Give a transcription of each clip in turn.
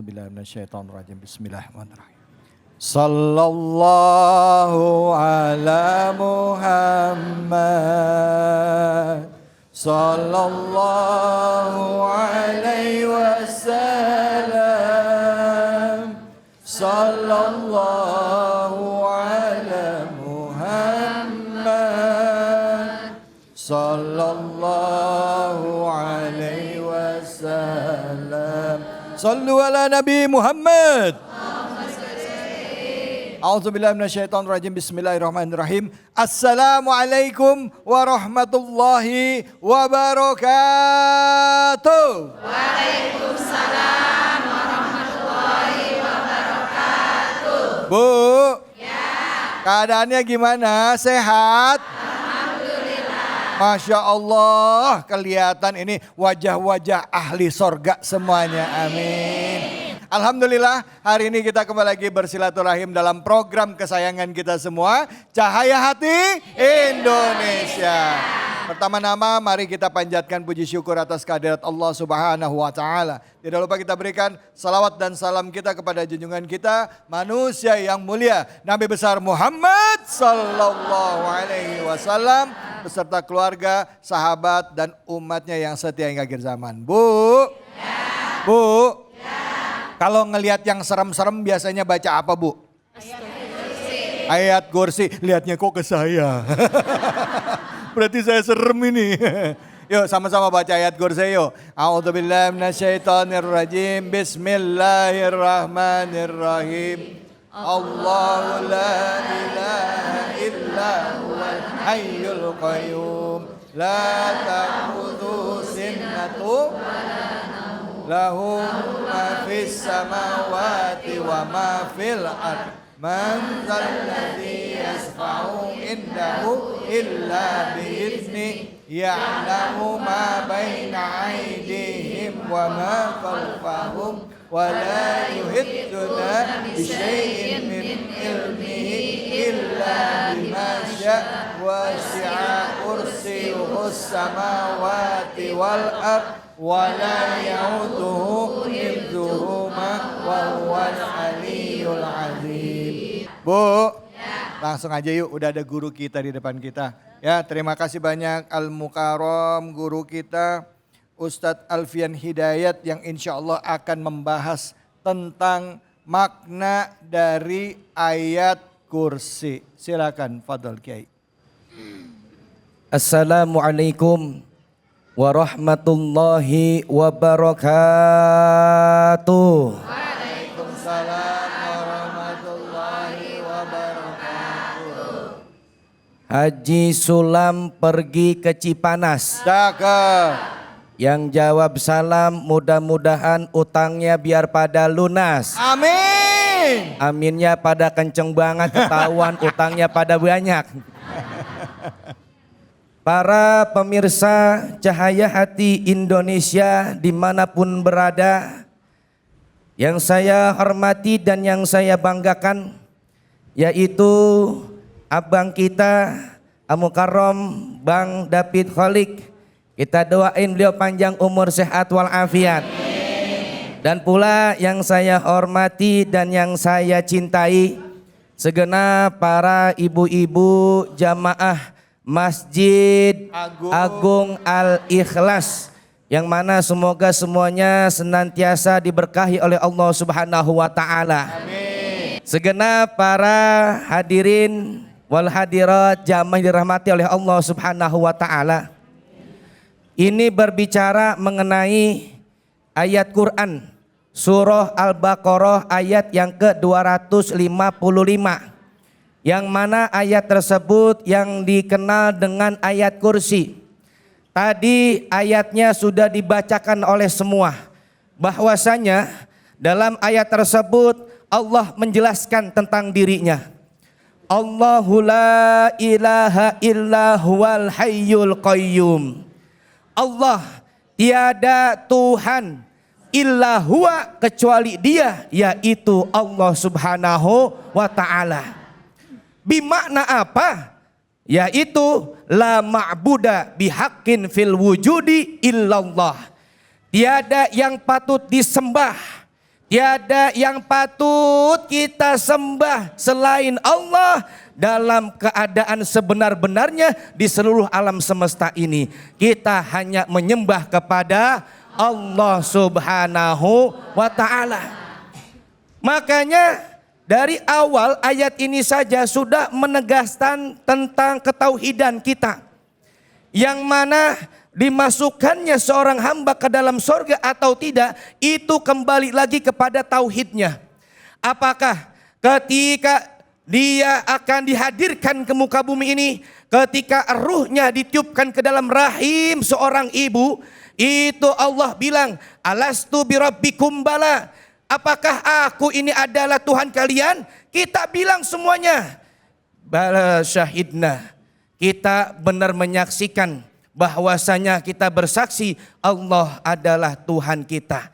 A'udzubillahi minasyaitonirrajim. Bismillahirrahmanirrahim. Sallallahu ala Muhammad. Sallallahu alaihi wasallam. Sallallahu ala Muhammad. Sallallahu alaihi wasallam. Sallu ala Nabi Muhammad. A'udzubillahi minasyaitonirrajim. Bismillahirrahmanirrahim. Assalamualaikum warahmatullahi wabarakatuh. Waalaikumsalam warahmatullahi wabarakatuh. Bu, Ya, keadaannya gimana? Sehat? alhamdulillah. Masya Allah, kelihatan ini wajah-wajah ahli sorga semuanya. Amin. Alhamdulillah, hari ini kita kembali lagi bersilaturahim dalam program kesayangan kita semua, Cahaya Hati Indonesia. Pertama-tama mari kita panjatkan puji syukur atas kehadirat Allah Subhanahu wa taala. Tidak lupa kita berikan salawat dan salam kita kepada junjungan kita, manusia yang mulia, Nabi besar Muhammad sallallahu alaihi wasallam beserta keluarga, sahabat dan umatnya yang setia hingga akhir zaman. Bu. Bu. Kalau ngelihat yang serem-serem biasanya baca apa, Bu? Ayat kursi. Lihatnya kok ke saya. Berarti saya serem ini. Yuk sama-sama baca ayat kursi yuk. A'udzubillahi minasyaitonirrajim. Bismillahirrahmanirrahim. Allahu la ilaha illa huwal hayyul qayyum. La ta'khudhuhu sinatun lahu ma fis samawati wa ma fil ard. Man dzalladzi yasfa'u indahu illa bi'izni. Ya'lamu ma baina aydihim wa ma khalfahum wa la yuhittuna bi syai'in min ilmihi illa bima syaa' wasi'a kursiyyuhus samawati wal ard wa la ya'uduhu hifdzuhuma wa huwal aliyyul azim. Bu, langsung aja yuk, udah ada guru kita di depan kita. Ya, terima kasih banyak Al-Mukarram guru kita Ustadz Alfian Hidayat yang insya Allah akan membahas tentang makna dari ayat kursi. Silakan, fadhol Kiai. Assalamualaikum warahmatullahi wabarakatuh. Waalaikumsalam warahmatullahi wabarakatuh. Haji Sulam pergi ke Cipanas. Cakep. Yang jawab salam, mudah-mudahan utangnya biar pada lunas. Amin. Aminnya pada kenceng banget, ketahuan utangnya pada banyak. Para pemirsa Cahaya Hati Indonesia dimanapun berada, yang saya hormati dan yang saya banggakan yaitu abang kita Al-Mukarram Bang David Kholik. Kita doain beliau panjang umur, sehat walafiat. Dan pula yang saya hormati dan yang saya cintai segenap para ibu-ibu jamaah Masjid Agung Al-Ikhlas, yang mana semoga semuanya senantiasa diberkahi oleh Allah Subhanahu wa taala. Segenap para hadirin wal hadirat jamaah dirahmati oleh Allah Subhanahu wa taala. Ini berbicara mengenai ayat Quran surah Al-Baqarah ayat yang ke-255. Yang mana ayat tersebut yang dikenal dengan ayat kursi. Tadi ayatnya sudah dibacakan oleh semua, bahwasanya dalam ayat tersebut Allah menjelaskan tentang dirinya. Allahu la ilaha illa huwal hayyul qayyum. Allah tiada Tuhan illa huwa kecuali Dia, yaitu Allah Subhanahu wa taala. Bimakna apa? Yaitu la ma'buda bihaqqin fil wujudi illallah. Tiada yang patut disembah, Tiada yang patut kita sembah selain Allah dalam keadaan sebenar-benarnya di seluruh alam semesta ini. Kita hanya menyembah kepada Allah Subhanahu wa ta'ala. Makanya dari awal ayat ini saja sudah menegaskan tentang ketauhidan kita. Yang mana dimasukkannya seorang hamba ke dalam sorga atau tidak, itu kembali lagi kepada tauhidnya. Apakah ketika dia akan dihadirkan ke muka bumi ini, ketika ruhnya ditiupkan ke dalam rahim seorang ibu, itu Allah bilang, alastu birabbikum bala. Apakah aku ini adalah Tuhan kalian? Kita bilang semuanya, bala syahidna. Kita benar menyaksikan bahwasanya kita bersaksi Allah adalah Tuhan kita.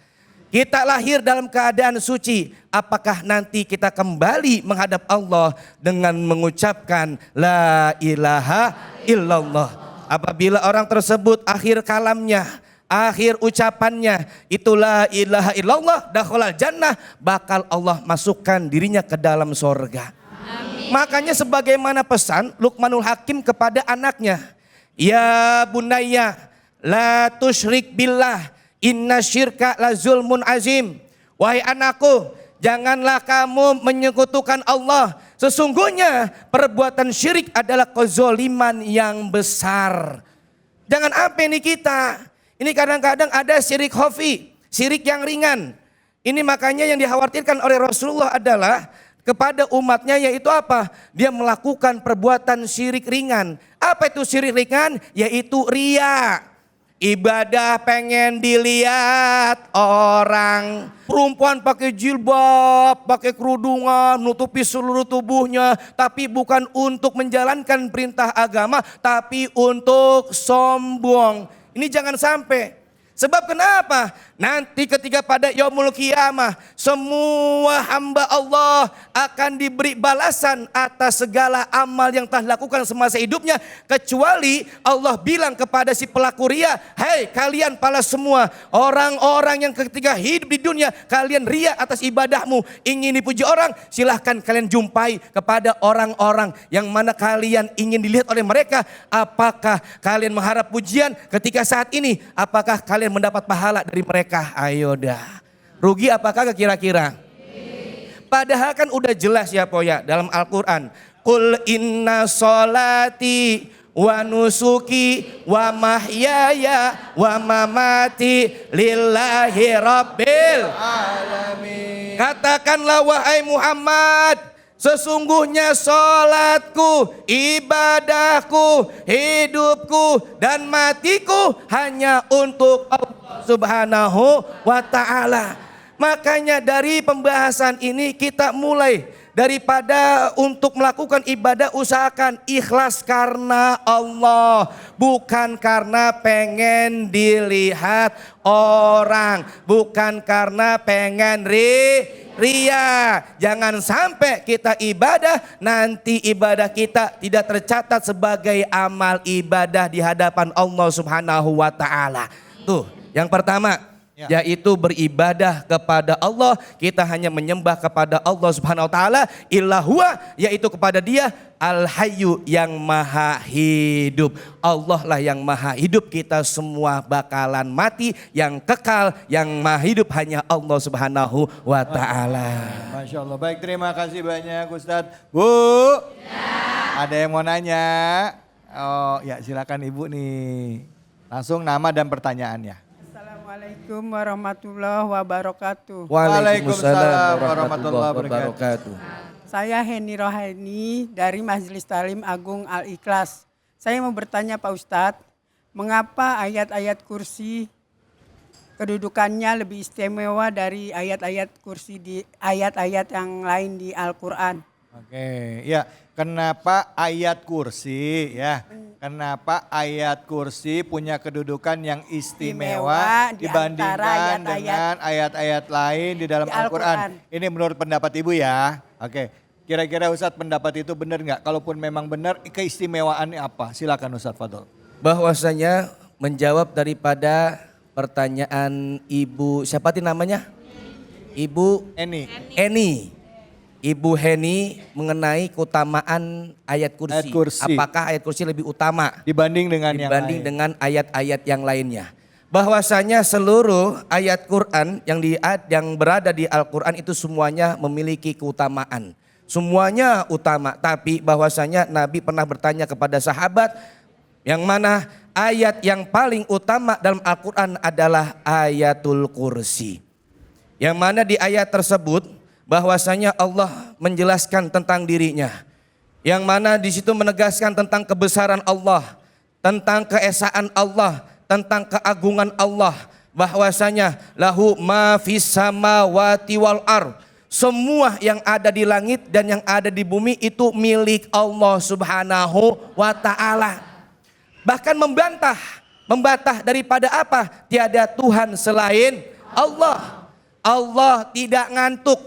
Kita lahir dalam keadaan suci. Apakah nanti kita kembali menghadap Allah dengan mengucapkan la ilaha illallah. Apabila orang tersebut akhir kalamnya, akhir ucapannya itu la ilaha illallah, dakhalal jannah, bakal Allah masukkan dirinya ke dalam sorga. Makanya sebagaimana pesan Luqmanul Hakim kepada anaknya, ya bunayya la tusyrik billah inna syirka la zulmun azim. Wahai anakku, janganlah kamu menyekutukan Allah. Sesungguhnya perbuatan syirik adalah kezoliman yang besar. Jangan apa ini kita. Ini kadang-kadang ada syirik khafi, syirik yang ringan. Ini makanya yang dikhawatirkan oleh Rasulullah adalah kepada umatnya, yaitu apa? Dia melakukan perbuatan syirik ringan. Apa itu syirik ringan? Yaitu riya. Ibadah pengen dilihat orang. Perempuan pakai jilbab, pakai kerudungan, nutupi seluruh tubuhnya. Tapi bukan untuk menjalankan perintah agama, tapi untuk sombong. Ini jangan sampai. Sebab kenapa? Nanti ketika pada yaumul qiyamah, semua hamba Allah akan diberi balasan atas segala amal yang telah lakukan semasa hidupnya. Kecuali Allah bilang kepada si pelaku ria, hei kalian pala semua, orang-orang yang ketika hidup di dunia, kalian ria atas ibadahmu, ingin dipuji orang, silahkan kalian jumpai kepada orang-orang yang mana kalian ingin dilihat oleh mereka. Apakah kalian mengharap pujian ketika saat ini? Apakah kalian mendapat pahala dari mereka? Ayo dah. Rugi apakah kira-kira? Padahal kan udah jelas ya Poya dalam Al-Quran. Qul inna sholati wa nusuki wa mahyaya wa mamati lillahi rabbil alamin. Katakanlah wahai Muhammad, sesungguhnya sholatku, ibadahku, hidupku, dan matiku hanya untuk Allah Subhanahu wa ta'ala. Makanya dari pembahasan ini kita mulai daripada untuk melakukan ibadah, usahakan ikhlas karena Allah, bukan karena pengen dilihat orang, bukan karena pengen ria. Jangan sampai kita ibadah, nanti ibadah kita tidak tercatat sebagai amal ibadah di hadapan Allah Subhanahu wa ta'ala. Tuh, yang pertama, yaitu beribadah kepada Allah. Kita hanya menyembah kepada Allah Subhanahu wa ta'ala, illahua, yaitu kepada Dia Al-Hayyu yang maha hidup. Allah lah yang maha hidup, kita semua bakalan mati. Yang kekal, yang maha hidup hanya Allah Subhanahu wa ta'ala. Masya Allah. Baik, terima kasih banyak Ustadz. Bu, ada yang mau nanya? Oh ya, silakan Ibu nih. Langsung nama dan pertanyaannya. Assalamualaikum warahmatullahi wabarakatuh. Waalaikumsalam warahmatullahi wabarakatuh. Saya Heni Rohani dari Majelis Talim Agung Al-Ikhlas. Saya mau bertanya Pak Ustadz, mengapa ayat-ayat kursi kedudukannya lebih istimewa dari ayat-ayat kursi di ayat-ayat yang lain di Al-Quran? Oke, ya. Kenapa ayat kursi ya? Kenapa ayat kursi punya kedudukan yang istimewa dibandingkan dengan ayat-ayat lain di dalam Al-Quran? Ini menurut pendapat Ibu ya. Oke, kira-kira Ustadz pendapat itu benar nggak? Kalaupun memang benar, keistimewaannya apa? Silakan Ustadz Fadol. Bahwasanya menjawab daripada pertanyaan Ibu, siapa tadi namanya? Ibu Eni. Eni. Ibu Heni mengenai keutamaan ayat kursi. Ayat kursi. Apakah ayat kursi lebih utama Dibanding dengan yang lain. dengan ayat-ayat yang lainnya? Bahwasanya seluruh ayat Quran yang berada di Al-Quran itu semuanya memiliki keutamaan. Semuanya utama, tapi bahwasanya Nabi pernah bertanya kepada sahabat, yang mana ayat yang paling utama dalam Al-Quran adalah ayatul kursi. Yang mana di ayat tersebut bahwasanya Allah menjelaskan tentang dirinya. Yang mana di situ menegaskan tentang kebesaran Allah, tentang keesaan Allah, tentang keagungan Allah, bahwasanya lahu ma fis samawati wal ard. Semua yang ada di langit dan yang ada di bumi itu milik Allah Subhanahu wa taala. Bahkan membantah daripada apa? Tiada Tuhan selain Allah. Allah tidak ngantuk,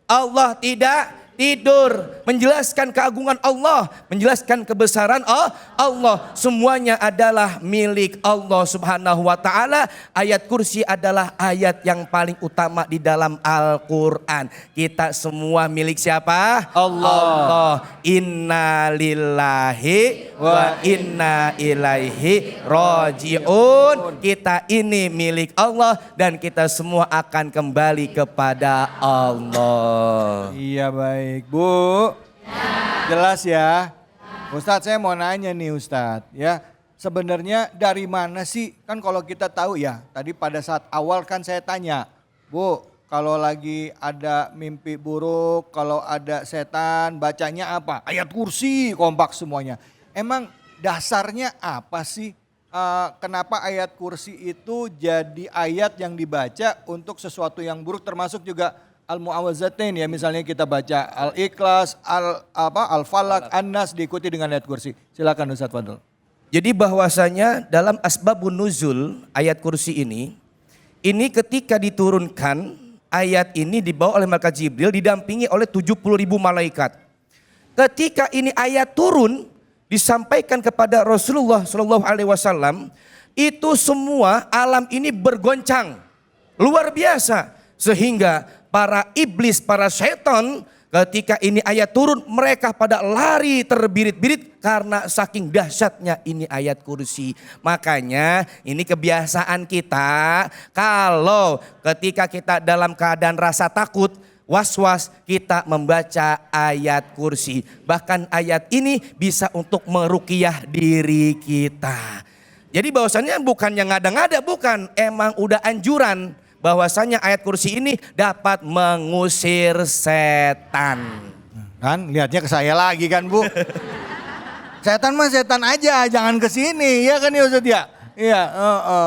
Allah tidak tidur, menjelaskan keagungan Allah, menjelaskan kebesaran Allah. Semuanya adalah milik Allah Subhanahu wa taala. Ayat kursi adalah ayat yang paling utama di dalam Al-Qur'an. Kita semua milik siapa? Allah. Inna lillahi wa inna ilaihi rajiun. Kita ini milik Allah dan kita semua akan kembali kepada Allah. Iya baik Bu. Jelas ya. Ustadz saya mau nanya nih Ustadz ya. Sebenarnya dari mana sih, kan kalau kita tahu ya, tadi pada saat awal kan saya tanya, Bu, kalau lagi ada mimpi buruk, kalau ada setan, bacanya apa? Ayat kursi, kompak semuanya. Emang dasarnya apa sih? Kenapa ayat kursi itu jadi ayat yang dibaca untuk sesuatu yang buruk, termasuk juga Al-Mu'awwazatain ya, misalnya kita baca Al-Ikhlas, Al-Falaq, An-Nas diikuti dengan ayat kursi. Silakan Ustaz Fadl. Jadi bahwasanya dalam asbabun nuzul ayat kursi ini ketika diturunkan, ayat ini dibawa oleh malaikat Jibril didampingi oleh 70.000 malaikat. Ketika ini ayat turun disampaikan kepada Rasulullah SAW, itu semua alam ini bergoncang luar biasa, sehingga para iblis, para setan ketika ini ayat turun mereka pada lari terbirit-birit karena saking dahsyatnya ini ayat kursi. Makanya ini kebiasaan kita, kalau ketika kita dalam keadaan rasa takut, was-was, kita membaca ayat kursi. Bahkan ayat ini bisa untuk meruqyah diri kita. Jadi bahwasannya bukan yang ngada-ngada, bukan, emang udah anjuran bahwasanya ayat kursi ini dapat mengusir setan. Kan lihatnya ke saya lagi kan Bu. Setan mah setan aja, jangan ke sini ya kan ya Ustaz ya. Iya,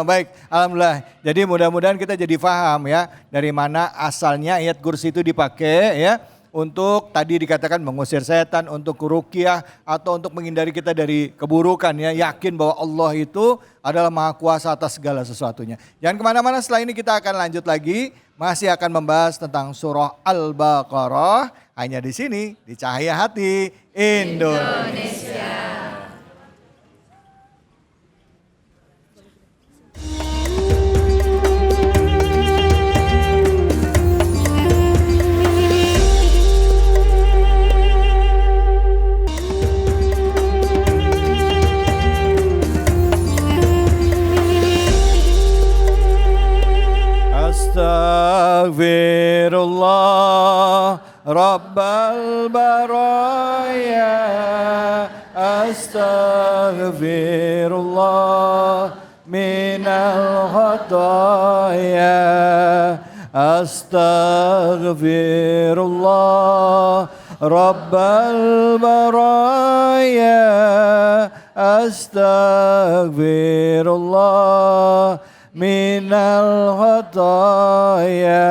baik, alhamdulillah. Jadi mudah-mudahan kita jadi paham ya dari mana asalnya ayat kursi itu dipakai ya. Untuk tadi dikatakan mengusir setan, untuk ruqyah atau untuk menghindari kita dari keburukan ya. Yakin bahwa Allah itu adalah maha kuasa atas segala sesuatunya. Jangan kemana-mana, setelah ini kita akan lanjut lagi. Masih akan membahas tentang surah Al-Baqarah. Hanya di sini, di Cahaya Hati Indonesia. Astaghfirullah Rabbal baraya. Astaghfirullah minal khataya. Astaghfirullah Rabbal baraya. Astaghfirullah minal khataya.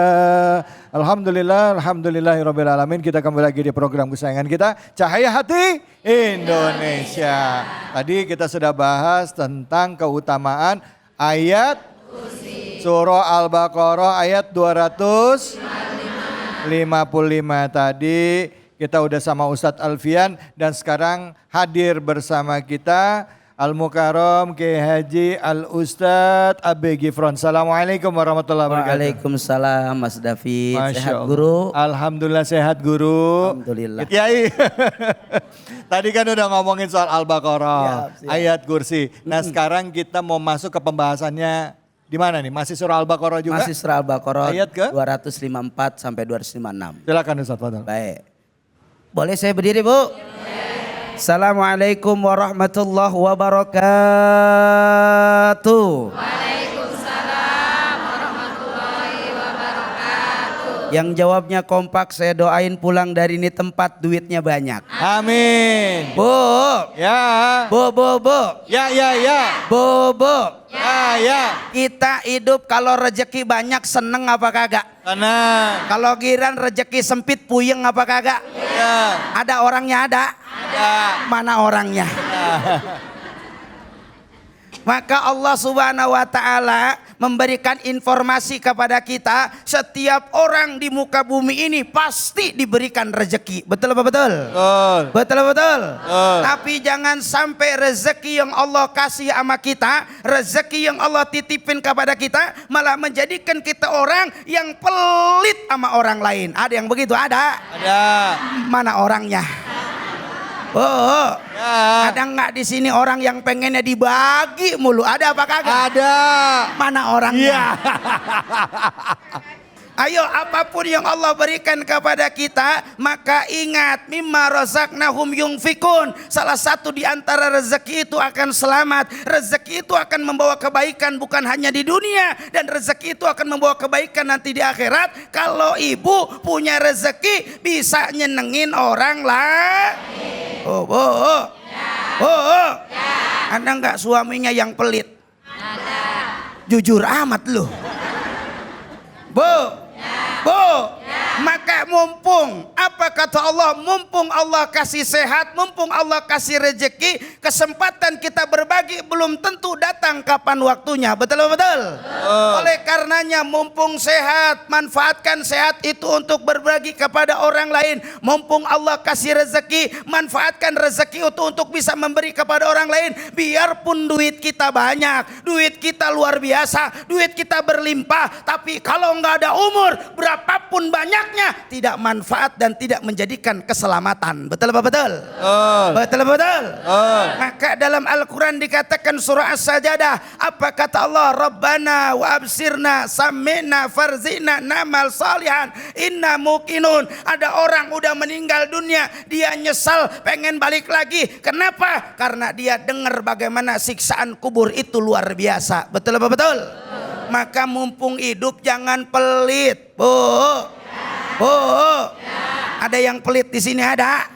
Alhamdulillahirabbil alamin. Kita kembali lagi di program kesayangan kita, Cahaya Hati Indonesia. Tadi kita sudah bahas tentang keutamaan ayat surah Al-Baqarah ayat 255 tadi. Kita udah sama Ustadz Alfian dan sekarang hadir bersama kita Al-Mukarram Kiai Haji Al-Ustadz Abe Gifron. Assalamualaikum warahmatullahi wabarakatuh. Waalaikumsalam Mas David. Masya Sehat Allah. guru? Alhamdulillah sehat guru. Alhamdulillah. Kiai, tadi kan udah ngomongin soal Al-Baqarah, Siap. ayat kursi. Nah sekarang kita mau masuk ke pembahasannya di mana nih? Masih surah Al-Baqarah juga? Masih surah Al-Baqarah Ayat ke? 254 sampai 256. Silakan Ustaz Fadal. Baik. Boleh saya berdiri Bu? Assalamualaikum warahmatullahi wabarakatuh. Waalaikumsalam warahmatullahi wabarakatuh. Yang jawabnya kompak saya doain pulang dari ini tempat duitnya banyak. Amin. Bu, Ya. bu, Ya, ya, ya. bu. Ya, ya. Kita hidup kalau rezeki banyak seneng apa kagak? Tenang. Kalau giran rezeki sempit puyeng apa kagak? Ya. Ada orangnya ada? Ya. Mana orangnya? Maka Allah Subhanahu wa taala memberikan informasi kepada kita, setiap orang di muka bumi ini pasti diberikan rezeki. Betul apa betul? Betul. Betul apa betul? Betul. Tapi jangan sampai rezeki yang Allah kasih sama kita, rezeki yang Allah titipin kepada kita malah menjadikan kita orang yang pelit sama orang lain. Ada yang begitu? Ada? Ada. Mana orangnya? Oh, Ya. ada nggak di sini orang yang pengennya dibagi mulu? Ada apa kagak? Ada. Mana orangnya? Iya. Ayo, apapun yang Allah berikan kepada kita, maka ingat mimma razaqnahum yunfikun. Salah satu di antara rezeki itu akan selamat. Rezeki itu akan membawa kebaikan bukan hanya di dunia, dan rezeki itu akan membawa kebaikan nanti di akhirat. Kalau ibu punya rezeki bisa nyenengin orang lah. Oh, oh. Ada nggak suaminya yang pelit? Jujur amat lu. Bu, maka mumpung, apa kata Allah, mumpung Allah kasih sehat, mumpung Allah kasih rezeki, kesempatan kita berbagi belum tentu datang kapan waktunya. Betul betul. Oleh karenanya mumpung sehat, manfaatkan sehat itu untuk berbagi kepada orang lain. Mumpung Allah kasih rezeki, manfaatkan rezeki itu untuk bisa memberi kepada orang lain. Biarpun duit kita banyak, duit kita luar biasa, duit kita berlimpah, tapi kalau nggak ada umur, berapapun banyaknya tidak manfaat dan tidak menjadikan keselamatan. Betul apa betul? Betul apa betul? Maka dalam Al-Quran dikatakan surah As-Sajdah, apa kata Allah? Rabbana wa absirna sami'na farzina namal salihan inna muqinun. Ada orang udah meninggal dunia, dia nyesal pengen balik lagi. Kenapa? Karena dia dengar bagaimana siksaan kubur itu luar biasa. Betul apa betul? Maka mumpung hidup jangan pelit. Bu, ada yang pelit di sini ada?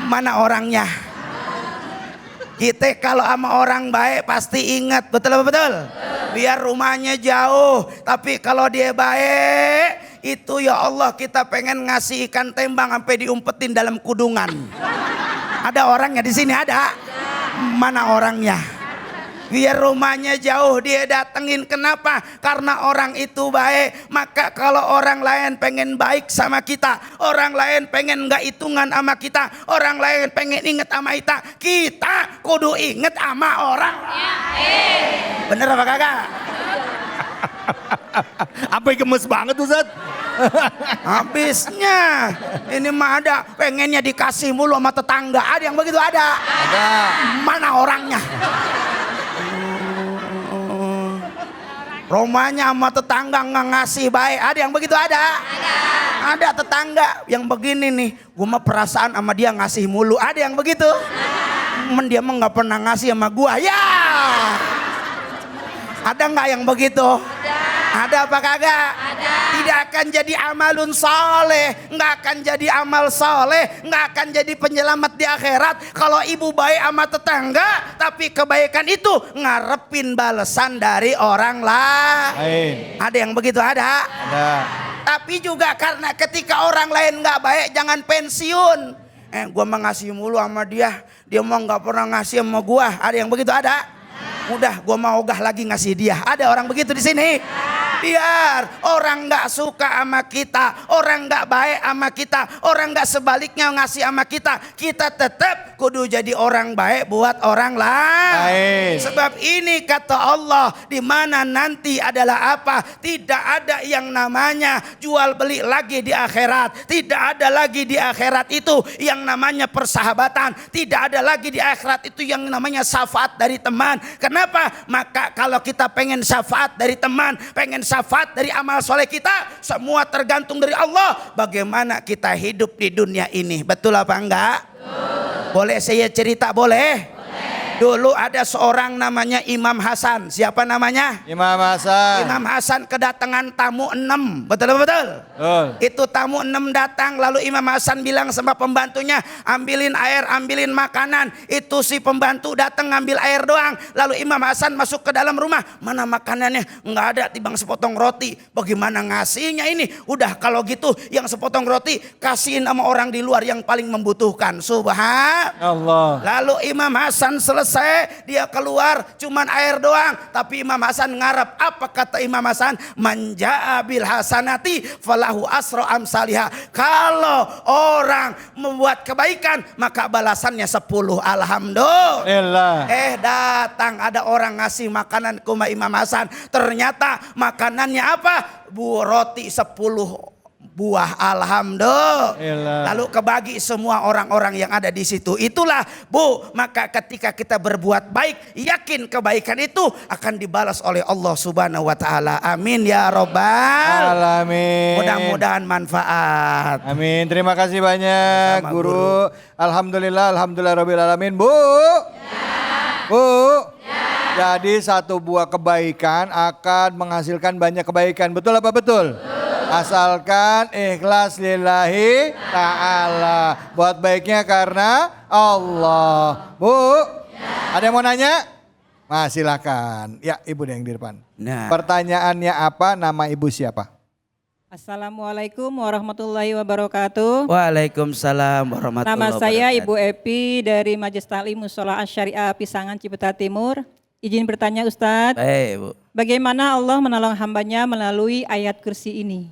Mana orangnya? Kita kalau sama orang baik pasti ingat, betul apa betul? Biar rumahnya jauh, tapi kalau dia baik, itu ya Allah kita pengen ngasih ikan tembang sampai diumpetin dalam kudungan. Ada orangnya di sini ada? Mana orangnya? Biar rumahnya jauh dia datengin. Kenapa? Karena orang itu baik. Maka kalau orang lain pengen baik sama kita, orang lain pengen gak hitungan sama kita, orang lain pengen inget sama kita kudu inget sama orang. Bener apa kagak? Apa yang gemes banget Ustaz? Habisnya ini mah ada pengennya dikasih mulu sama tetangga. Ada yang begitu? Ada. Ada. Mana orangnya? Rumahnya sama tetangga nggak ngasih baik. Ada yang begitu? Ada. Ada tetangga yang begini nih, gue mah perasaan sama dia ngasih mulu. Ada yang begitu? Dia mah nggak pernah ngasih sama gue. Ya. Ada nggak yang begitu? Ada apa kagak? Ada. Tidak akan jadi amalun soleh, nggak akan jadi amal soleh, nggak akan jadi penyelamat di akhirat. Kalau ibu baik sama tetangga, tapi kebaikan itu ngarepin balasan dari orang lain. Ada yang begitu? Ada. Ada. Tapi juga karena ketika orang lain nggak baik, jangan pensiun. Gua mah ngasih mulu sama dia, dia mah nggak pernah ngasih sama gua. Ada yang begitu? Ada. Udah, gua mau ogah lagi ngasih dia. Ada orang begitu di sini? Biar orang nggak suka sama kita, orang nggak baik sama kita, orang nggak sebaliknya ngasih sama kita, kita tetap kudu jadi orang baik buat orang lain. Baik. Sebab ini kata Allah, di mana nanti adalah apa? Tidak ada yang namanya jual beli lagi di akhirat. Tidak ada lagi di akhirat itu yang namanya persahabatan. Tidak ada lagi di akhirat itu yang namanya syafaat dari teman. Kenapa? Maka kalau kita pengen syafaat dari teman, pengen syafaat dari amal soleh kita, semua tergantung dari Allah. Bagaimana kita hidup di dunia ini. Betul apa enggak? Boleh saya cerita? Boleh? Dulu ada seorang namanya Imam Hasan. Siapa namanya? Imam Hasan. Imam Hasan kedatangan tamu 6. Betul? Betul. Itu tamu 6 datang, lalu Imam Hasan bilang sama pembantunya, ambilin air, ambilin makanan. Itu si pembantu datang ngambil air doang. Lalu Imam Hasan masuk ke dalam rumah, mana makanannya? Nggak ada, tibang sepotong roti. Bagaimana ngasihnya ini? Udah kalau gitu yang sepotong roti kasihin sama orang di luar yang paling membutuhkan. Subhanallah. Lalu Imam Hasan selesai, dia keluar cuman air doang. Tapi Imam Hasan ngarep. Apa kata Imam Hasan? Manja'a bil hasanati falahu asra amsalihah. Kalau orang membuat kebaikan maka balasannya 10. Alhamdulillah. Datang ada orang ngasih makanan ke Imam Hasan. Ternyata makanannya apa? Roti 10 buah. Alhamdulillah. Lalu kebagi semua orang-orang yang ada di situ. Itulah Bu, maka ketika kita berbuat baik, yakin kebaikan itu akan dibalas oleh Allah Subhanahu wa taala. Amin ya robbal alamin. Mudah-mudahan manfaat. Amin. Terima kasih banyak Sama-sama, guru. Alhamdulillah, alhamdulillah rabbil alamin. Bu. Bu. Jadi satu buah kebaikan akan menghasilkan banyak kebaikan. Betul apa betul? Asalkan ikhlas lillahi ta'ala. Buat baiknya karena Allah. Bu, ada yang mau nanya? Silakan. Ya, Ibu yang di depan. Nah. Pertanyaannya apa? Nama Ibu siapa? Assalamualaikum warahmatullahi wabarakatuh. Waalaikumsalam warahmatullahi Nama wabarakatuh. saya Ibu Epi dari Majelis Taklim Mushola Asy-Syariah Pisangan Ciputat Timur. Izin bertanya Ustadz, Bu. bagaimana Allah menolong hambanya melalui ayat kursi ini?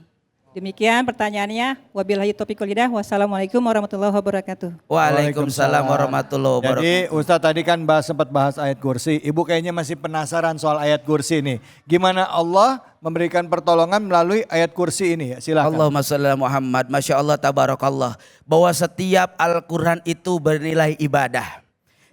Demikian pertanyaannya. Wabillahi taufiq wal hidayah. Wassalamualaikum warahmatullahi wabarakatuh. Waalaikumsalam warahmatullahi wabarakatuh. Jadi Ustadz tadi kan sempat bahas ayat kursi. Ibu kayaknya masih penasaran soal ayat kursi ini. Gimana Allah memberikan pertolongan melalui ayat kursi ini? Ya, silakan. Allahumma sholli ala Muhammad. Masya Allah tabarakallah. Bahwa setiap Al-Quran itu bernilai ibadah.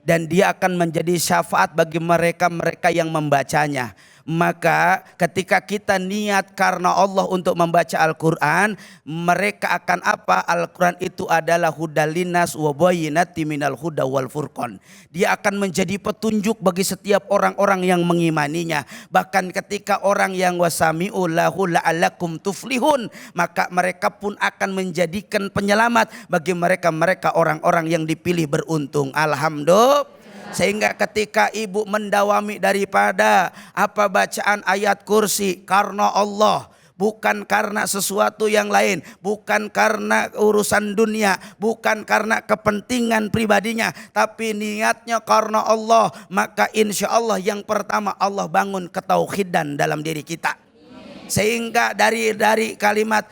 Dan dia akan menjadi syafaat bagi mereka-mereka yang membacanya. Maka ketika kita niat karena Allah untuk membaca Al-Quran, mereka akan apa? Al-Quran itu adalah hudalinas wa bayyinatin minal huda wal furqan. Dia akan menjadi petunjuk bagi setiap orang-orang yang mengimaninya. Bahkan ketika orang yang wasami'u lahu la'alakum tuflihun, maka mereka pun akan menjadikan penyelamat bagi mereka-mereka orang-orang yang dipilih beruntung. Alhamdulillah. Sehingga ketika ibu mendawami daripada apa bacaan ayat kursi karena Allah, bukan karena sesuatu yang lain, bukan karena urusan dunia, bukan karena kepentingan pribadinya, tapi niatnya karena Allah, maka insya Allah yang pertama Allah bangun ketauhidan dalam diri kita. Sehingga dari kalimat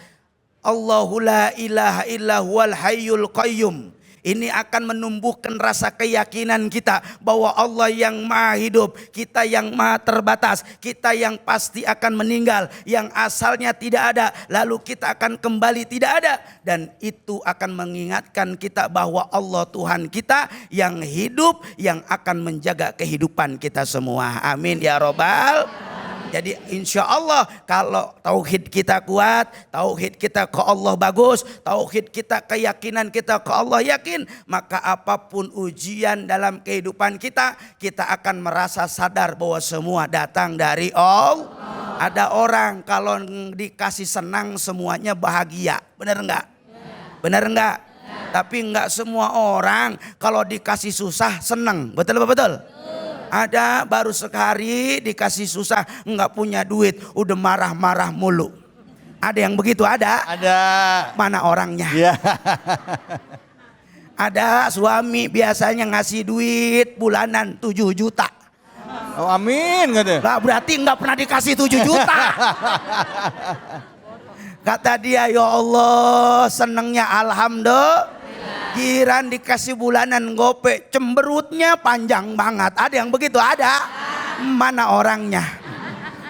Allahu la ilaha illa huwal hayyul qayyum, ini akan menumbuhkan rasa keyakinan kita bahwa Allah yang maha hidup, kita yang maha terbatas, kita yang pasti akan meninggal, yang asalnya tidak ada, lalu kita akan kembali tidak ada. Dan itu akan mengingatkan kita bahwa Allah Tuhan kita yang hidup, yang akan menjaga kehidupan kita semua. Amin ya robbal. Jadi insya Allah kalau tauhid kita kuat, tauhid kita ke Allah bagus, tauhid kita keyakinan kita ke Allah yakin, maka apapun ujian dalam kehidupan kita, kita akan merasa sadar bahwa semua datang dari Allah. Ada orang kalau dikasih senang semuanya bahagia, benar enggak? Benar enggak? Tapi enggak semua orang kalau dikasih susah senang, betul apa betul? Ada baru sekali dikasih susah, enggak punya duit, udah marah-marah mulu. Ada yang begitu? Ada? Ada. Mana orangnya? Ya. Ada suami biasanya ngasih duit bulanan 7 juta. Oh, amin katanya. Lah berarti nggak pernah dikasih 7 juta. Kata dia, ya Allah senengnya alhamdulillah. Giran dikasih bulanan gope, cemberutnya panjang banget. Ada yang begitu? Ada. Mana orangnya?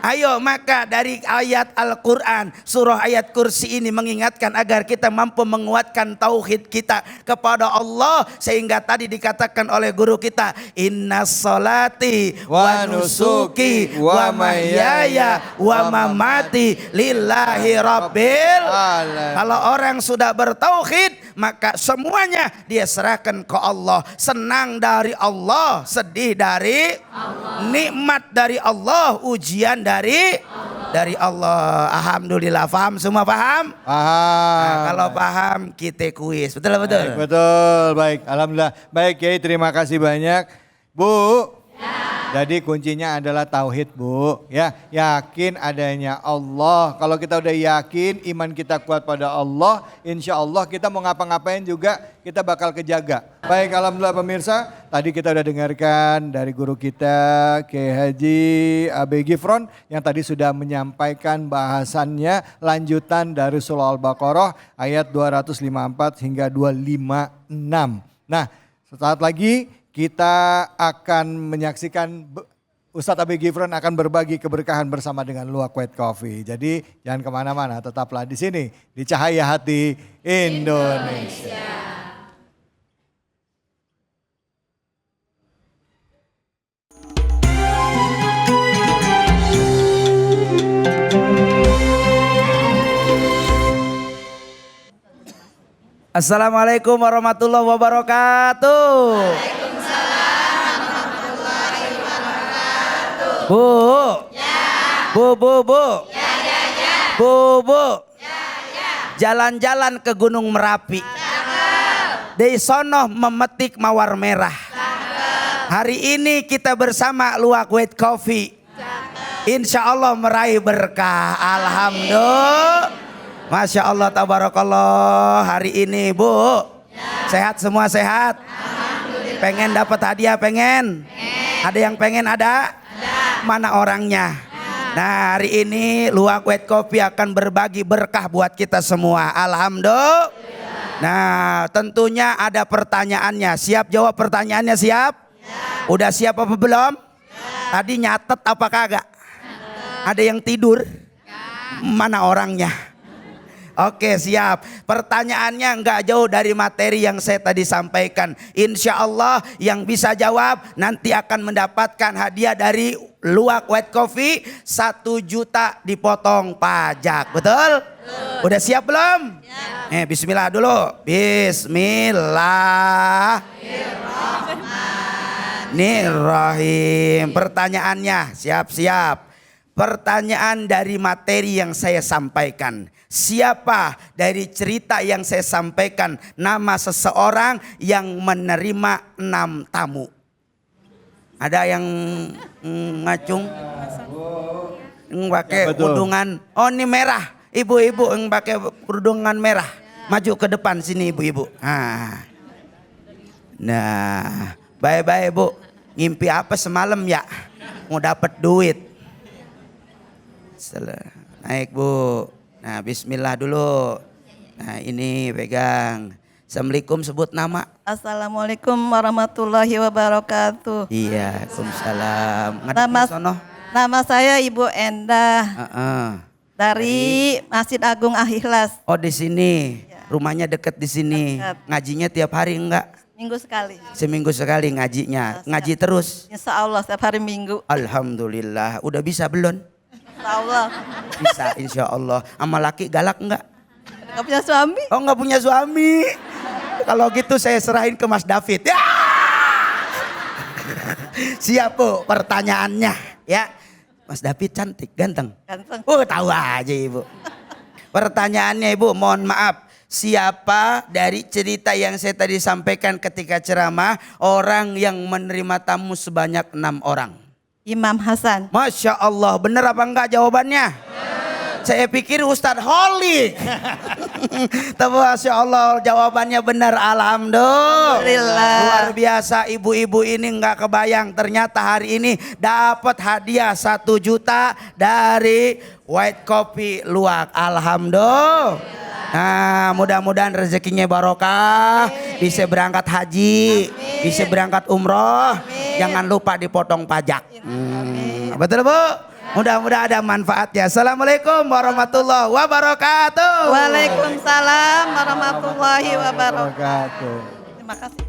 Ayo, maka dari ayat Al-Quran, surah ayat kursi ini mengingatkan agar kita mampu menguatkan tauhid kita kepada Allah. Sehingga tadi dikatakan oleh guru kita, inna salati wa nusuki wa mahyaya wa mamati lillahi rabbil alamin. Kalau orang sudah bertauhid, maka semuanya dia serahkan ke Allah. Senang dari Allah, sedih dari Allah, nikmat dari Allah, ujian dari Allah. Alhamdulillah, paham semua, paham? Paham. Nah, kalau paham kita kuis. Betul betul. Baik, betul, baik. Alhamdulillah. Baik Kiai, terima kasih banyak. Bu. Jadi kuncinya adalah tauhid, Bu. Ya, yakin adanya Allah. Kalau kita udah yakin, iman kita kuat pada Allah, insya Allah kita mau ngapa-ngapain juga kita bakal kejaga. Baik, alhamdulillah pemirsa, tadi kita udah dengarkan dari guru kita Kiai Haji Abe Gifron yang tadi sudah menyampaikan bahasannya lanjutan dari surah Al-Baqarah ayat 254 hingga 256. Nah, sesaat lagi kita akan menyaksikan Ustadz Abe Gifron akan berbagi keberkahan bersama dengan Luwak White Coffee. Jadi jangan kemana-mana, tetaplah di sini di Cahaya Hati Indonesia. Assalamualaikum warahmatullahi wabarakatuh. Bu. Ya. Bu. Ya. Bu. Ya. Jalan-jalan ke Gunung Merapi. Dari sono memetik mawar merah. Hari ini kita bersama Luwak White Coffee. Insya Allah meraih berkah. Alhamdulillah. Masya Allah, tabarakallah. Hari ini Bu, sehat semua, sehat? Pengen dapat hadiah, pengen? Ada yang pengen ada? Mana orangnya? Nah, hari ini Luwak White Coffee akan berbagi berkah buat kita semua. Alhamdulillah. Nah, tentunya ada pertanyaannya. Siap jawab pertanyaannya, siap? Udah siap apa belum? Tadi nyatet apa kagak? Ada yang tidur? Mana orangnya? Oke, siap. Pertanyaannya nggak jauh dari materi yang saya tadi sampaikan. Insya Allah yang bisa jawab nanti akan mendapatkan hadiah dari Luwak White Coffee 1 juta dipotong pajak. Betul? Udah siap belum? Bismillah dulu. Bismillahirrahmanirrahim. Pertanyaannya, siap-siap. Pertanyaan dari materi yang saya sampaikan. Siapa dari cerita yang saya sampaikan nama seseorang yang menerima 6 tamu? Ada yang ngacung? Pakai kerudungan. Oh, ini merah. Ibu-ibu yang pakai kerudungan merah. Maju ke depan sini ibu-ibu. Nah, bye-bye Bu. Ngimpi apa semalam ya? Mau dapat duit. Naik Bu. Nah, bismillah dulu. Nah, ini pegang. Assalamualaikum, sebut nama. Assalamualaikum warahmatullahi wabarakatuh. Iya, waalaikumsalam. Nama saya Ibu Endah. Dari Masjid Agung Al-Ikhlas. Oh, di sini. Rumahnya deket di sini. Dekat. Ngajinya tiap hari enggak? Minggu sekali. Seminggu sekali ngajinya. Ngaji terus? Insya Allah setiap hari Minggu. Alhamdulillah. Udah bisa belum? Insya Allah. Bisa, insya Allah. Sama laki galak enggak? Gak punya suami? Oh, enggak punya suami. Kalau gitu saya serahin ke Mas David. Ya! Siap Bu pertanyaannya ya. Mas David cantik, ganteng. Ganteng. Tahu aja Ibu. Pertanyaannya Ibu, mohon maaf. Siapa dari cerita yang saya tadi sampaikan ketika ceramah orang yang menerima tamu sebanyak 6 orang? Imam Hasan. Masya Allah, benar apa enggak jawabannya? Saya pikir Ustadz Holik. Tapi Masya Allah jawabannya benar, alhamdulillah. Luar biasa, ibu-ibu ini nggak kebayang ternyata hari ini dapat hadiah 1 juta dari White Coffee Luwak. Alhamdulillah. Nah, mudah-mudahan rezekinya barokah, bisa berangkat haji, bisa berangkat umroh, jangan lupa dipotong pajak. Betul Bu? Mudah-mudahan ada manfaatnya. Assalamualaikum warahmatullahi wabarakatuh. Waalaikumsalam warahmatullahi wabarakatuh. Wabarakatuh. Terima kasih.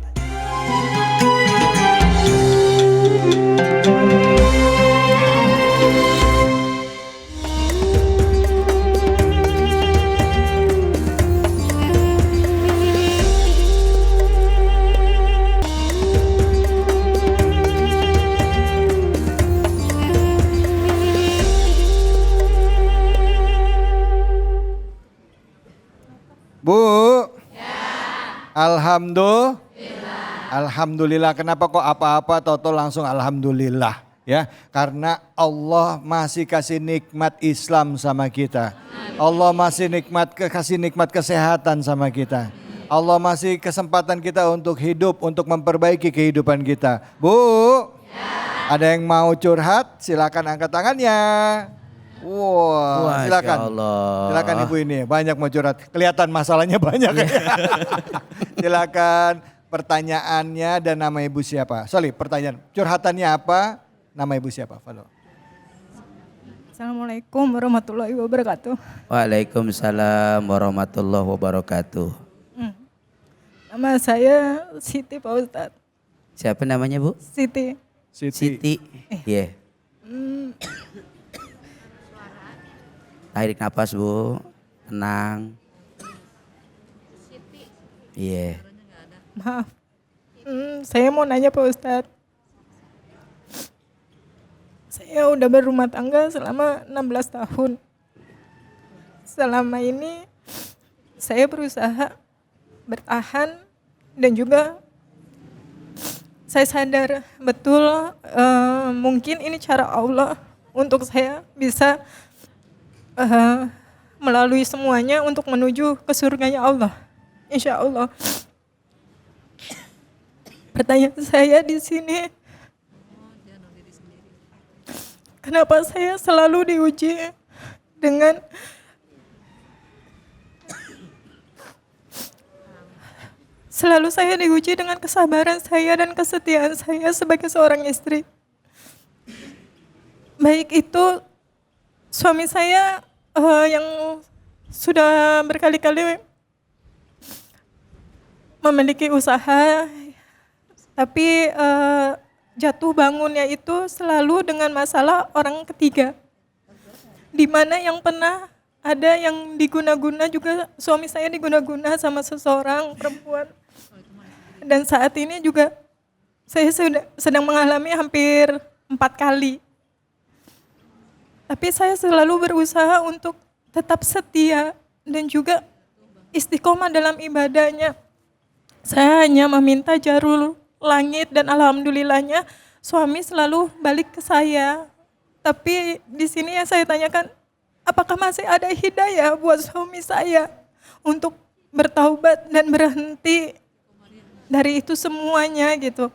Bu. Alhamdulillah. Alhamdulillah. Kenapa kok apa-apa toto langsung alhamdulillah? Ya, karena Allah masih kasih nikmat Islam sama kita. Allah masih kasih nikmat kesehatan sama kita. Allah masih kesempatan kita untuk hidup, untuk memperbaiki kehidupan kita. Bu, ada yang mau curhat? Silakan angkat tangannya. Wah, silakan. Silakan Ibu ini, banyak mau curhat. Kelihatan masalahnya banyak. Silakan, pertanyaannya dan nama Ibu siapa? Sorry, pertanyaan. Curhatannya apa? Nama Ibu siapa? Fadol. Assalamualaikum warahmatullahi wabarakatuh. Waalaikumsalam warahmatullahi wabarakatuh. Nama saya Siti Pak Ustadz. Siapa namanya Bu? Siti. Siti. Iya. Tarik nafas Bu, tenang. Iya. Maaf. Saya mau nanya Pak Ustadz. Saya udah berumah tangga selama 16 tahun. Selama ini saya berusaha bertahan dan juga saya sadar betul mungkin ini cara Allah untuk saya bisa melalui semuanya untuk menuju ke surganya Allah. Insya Allah. Pertanyaan saya di sini, kenapa saya selalu diuji dengan kesabaran saya dan kesetiaan saya sebagai seorang istri. Baik itu suami saya yang sudah berkali-kali memiliki usaha, tapi jatuh bangunnya itu selalu dengan masalah orang ketiga. Di mana yang pernah ada yang diguna-guna juga, suami saya diguna-guna sama seseorang perempuan. Dan saat ini juga saya sedang mengalami hampir 4 kali. Tapi saya selalu berusaha untuk tetap setia dan juga istiqomah dalam ibadahnya. Saya hanya meminta jarul langit dan alhamdulillahnya suami selalu balik ke saya. Tapi di sini yang saya tanyakan, apakah masih ada hidayah buat suami saya untuk bertaubat dan berhenti dari itu semuanya gitu.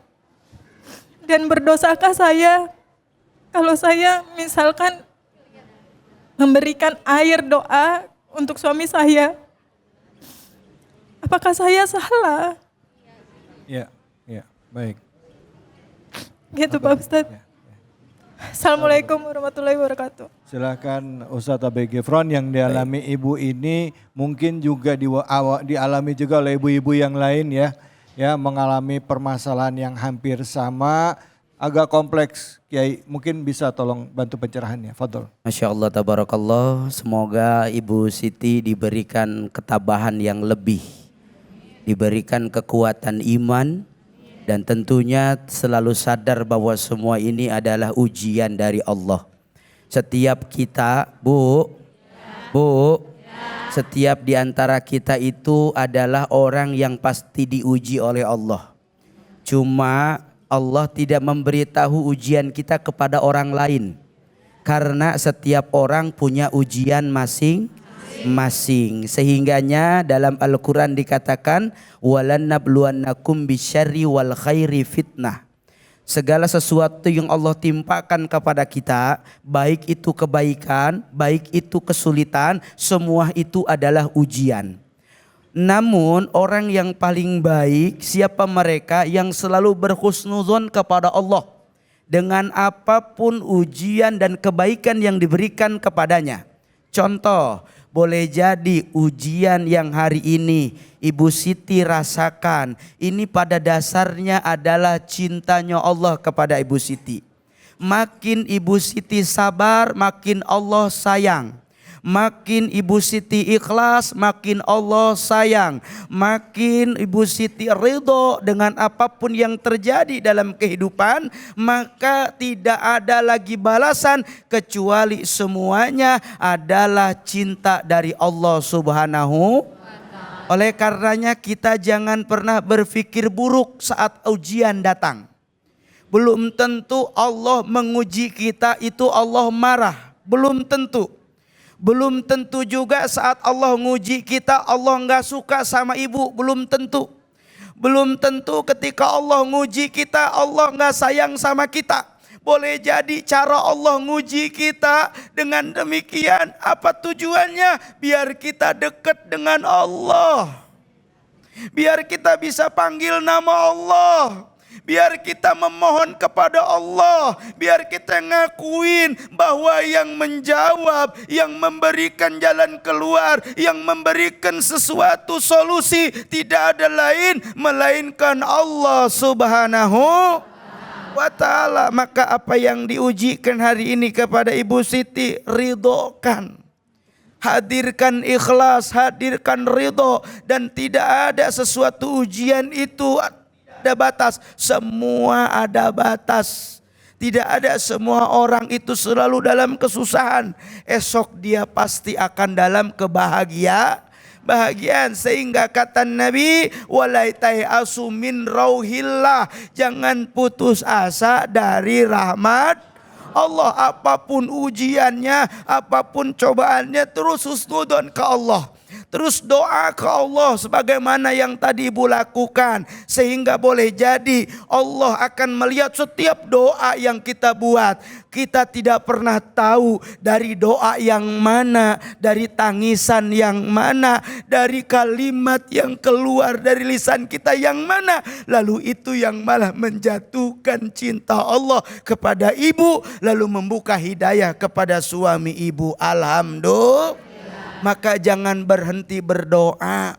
Dan berdosakah saya kalau saya misalkan memberikan air doa untuk suami saya? Apakah saya salah? Ya, baik. Gitu Pak Ustadz. Assalamualaikum warahmatullahi wabarakatuh. Silakan Ustadz ABG Fron, yang dialami ibu ini mungkin juga dialami juga oleh ibu-ibu yang lain ya. Ya, mengalami permasalahan yang hampir sama, agak kompleks. Kiai mungkin bisa tolong bantu pencerahannya. Fadol. Masya Allah tabarakallah, semoga Ibu Siti diberikan ketabahan yang lebih, diberikan kekuatan iman, dan tentunya selalu sadar bahwa semua ini adalah ujian dari Allah. Setiap kita, Bu, setiap di antara kita itu adalah orang yang pasti diuji oleh Allah. Cuma Allah tidak memberitahu ujian kita kepada orang lain. Karena setiap orang punya ujian masing-masing. Sehingganya dalam Al-Quran dikatakan walanabluwannakum bisyarri wal khairi fitnah. Segala sesuatu yang Allah timpakan kepada kita, baik itu kebaikan, baik itu kesulitan, semua itu adalah ujian. Namun orang yang paling baik siapa mereka yang selalu berhusnuzon kepada Allah dengan apapun ujian dan kebaikan yang diberikan kepadanya. Contoh, boleh jadi ujian yang hari ini Ibu Siti rasakan, ini pada dasarnya adalah cintanya Allah kepada Ibu Siti. Makin Ibu Siti sabar, makin Allah sayang. Makin Ibu Siti ikhlas, makin Allah sayang. Makin Ibu Siti ridho dengan apapun yang terjadi dalam kehidupan, maka tidak ada lagi balasan kecuali semuanya adalah cinta dari Allah Subhanahu. Oleh karenanya kita jangan pernah berpikir buruk saat ujian datang. Belum tentu Allah menguji kita itu Allah marah, belum tentu. Belum tentu juga saat Allah nguji kita Allah nggak suka sama ibu, belum tentu. Belum tentu ketika Allah nguji kita Allah nggak sayang sama kita. Boleh jadi cara Allah nguji kita dengan demikian apa tujuannya? Biar kita dekat dengan Allah. Biar kita bisa panggil nama Allah. Biar kita memohon kepada Allah. Biar kita ngakuin bahwa yang menjawab, yang memberikan jalan keluar, yang memberikan sesuatu solusi tidak ada lain melainkan Allah Subhanahu wa ta'ala. Maka apa yang diujikan hari ini kepada Ibu Siti, ridhokan. Hadirkan ikhlas, hadirkan ridho. Dan tidak ada sesuatu ujian itu ada batas, semua ada batas. Tidak ada semua orang itu selalu dalam kesusahan. Esok dia pasti akan dalam kebahagiaan. Sehingga kata Nabi, walaitai asu min rauhillah, jangan putus asa dari rahmat Allah. Apapun ujiannya, apapun cobaannya, terus husnudon ke Allah. Terus doa ke Allah sebagaimana yang tadi Ibu lakukan. Sehingga boleh jadi Allah akan melihat setiap doa yang kita buat. Kita tidak pernah tahu dari doa yang mana, dari tangisan yang mana, dari kalimat yang keluar dari lisan kita yang mana. Lalu itu yang malah menjatuhkan cinta Allah kepada ibu, lalu membuka hidayah kepada suami ibu. Alhamdulillah. Maka jangan berhenti berdoa.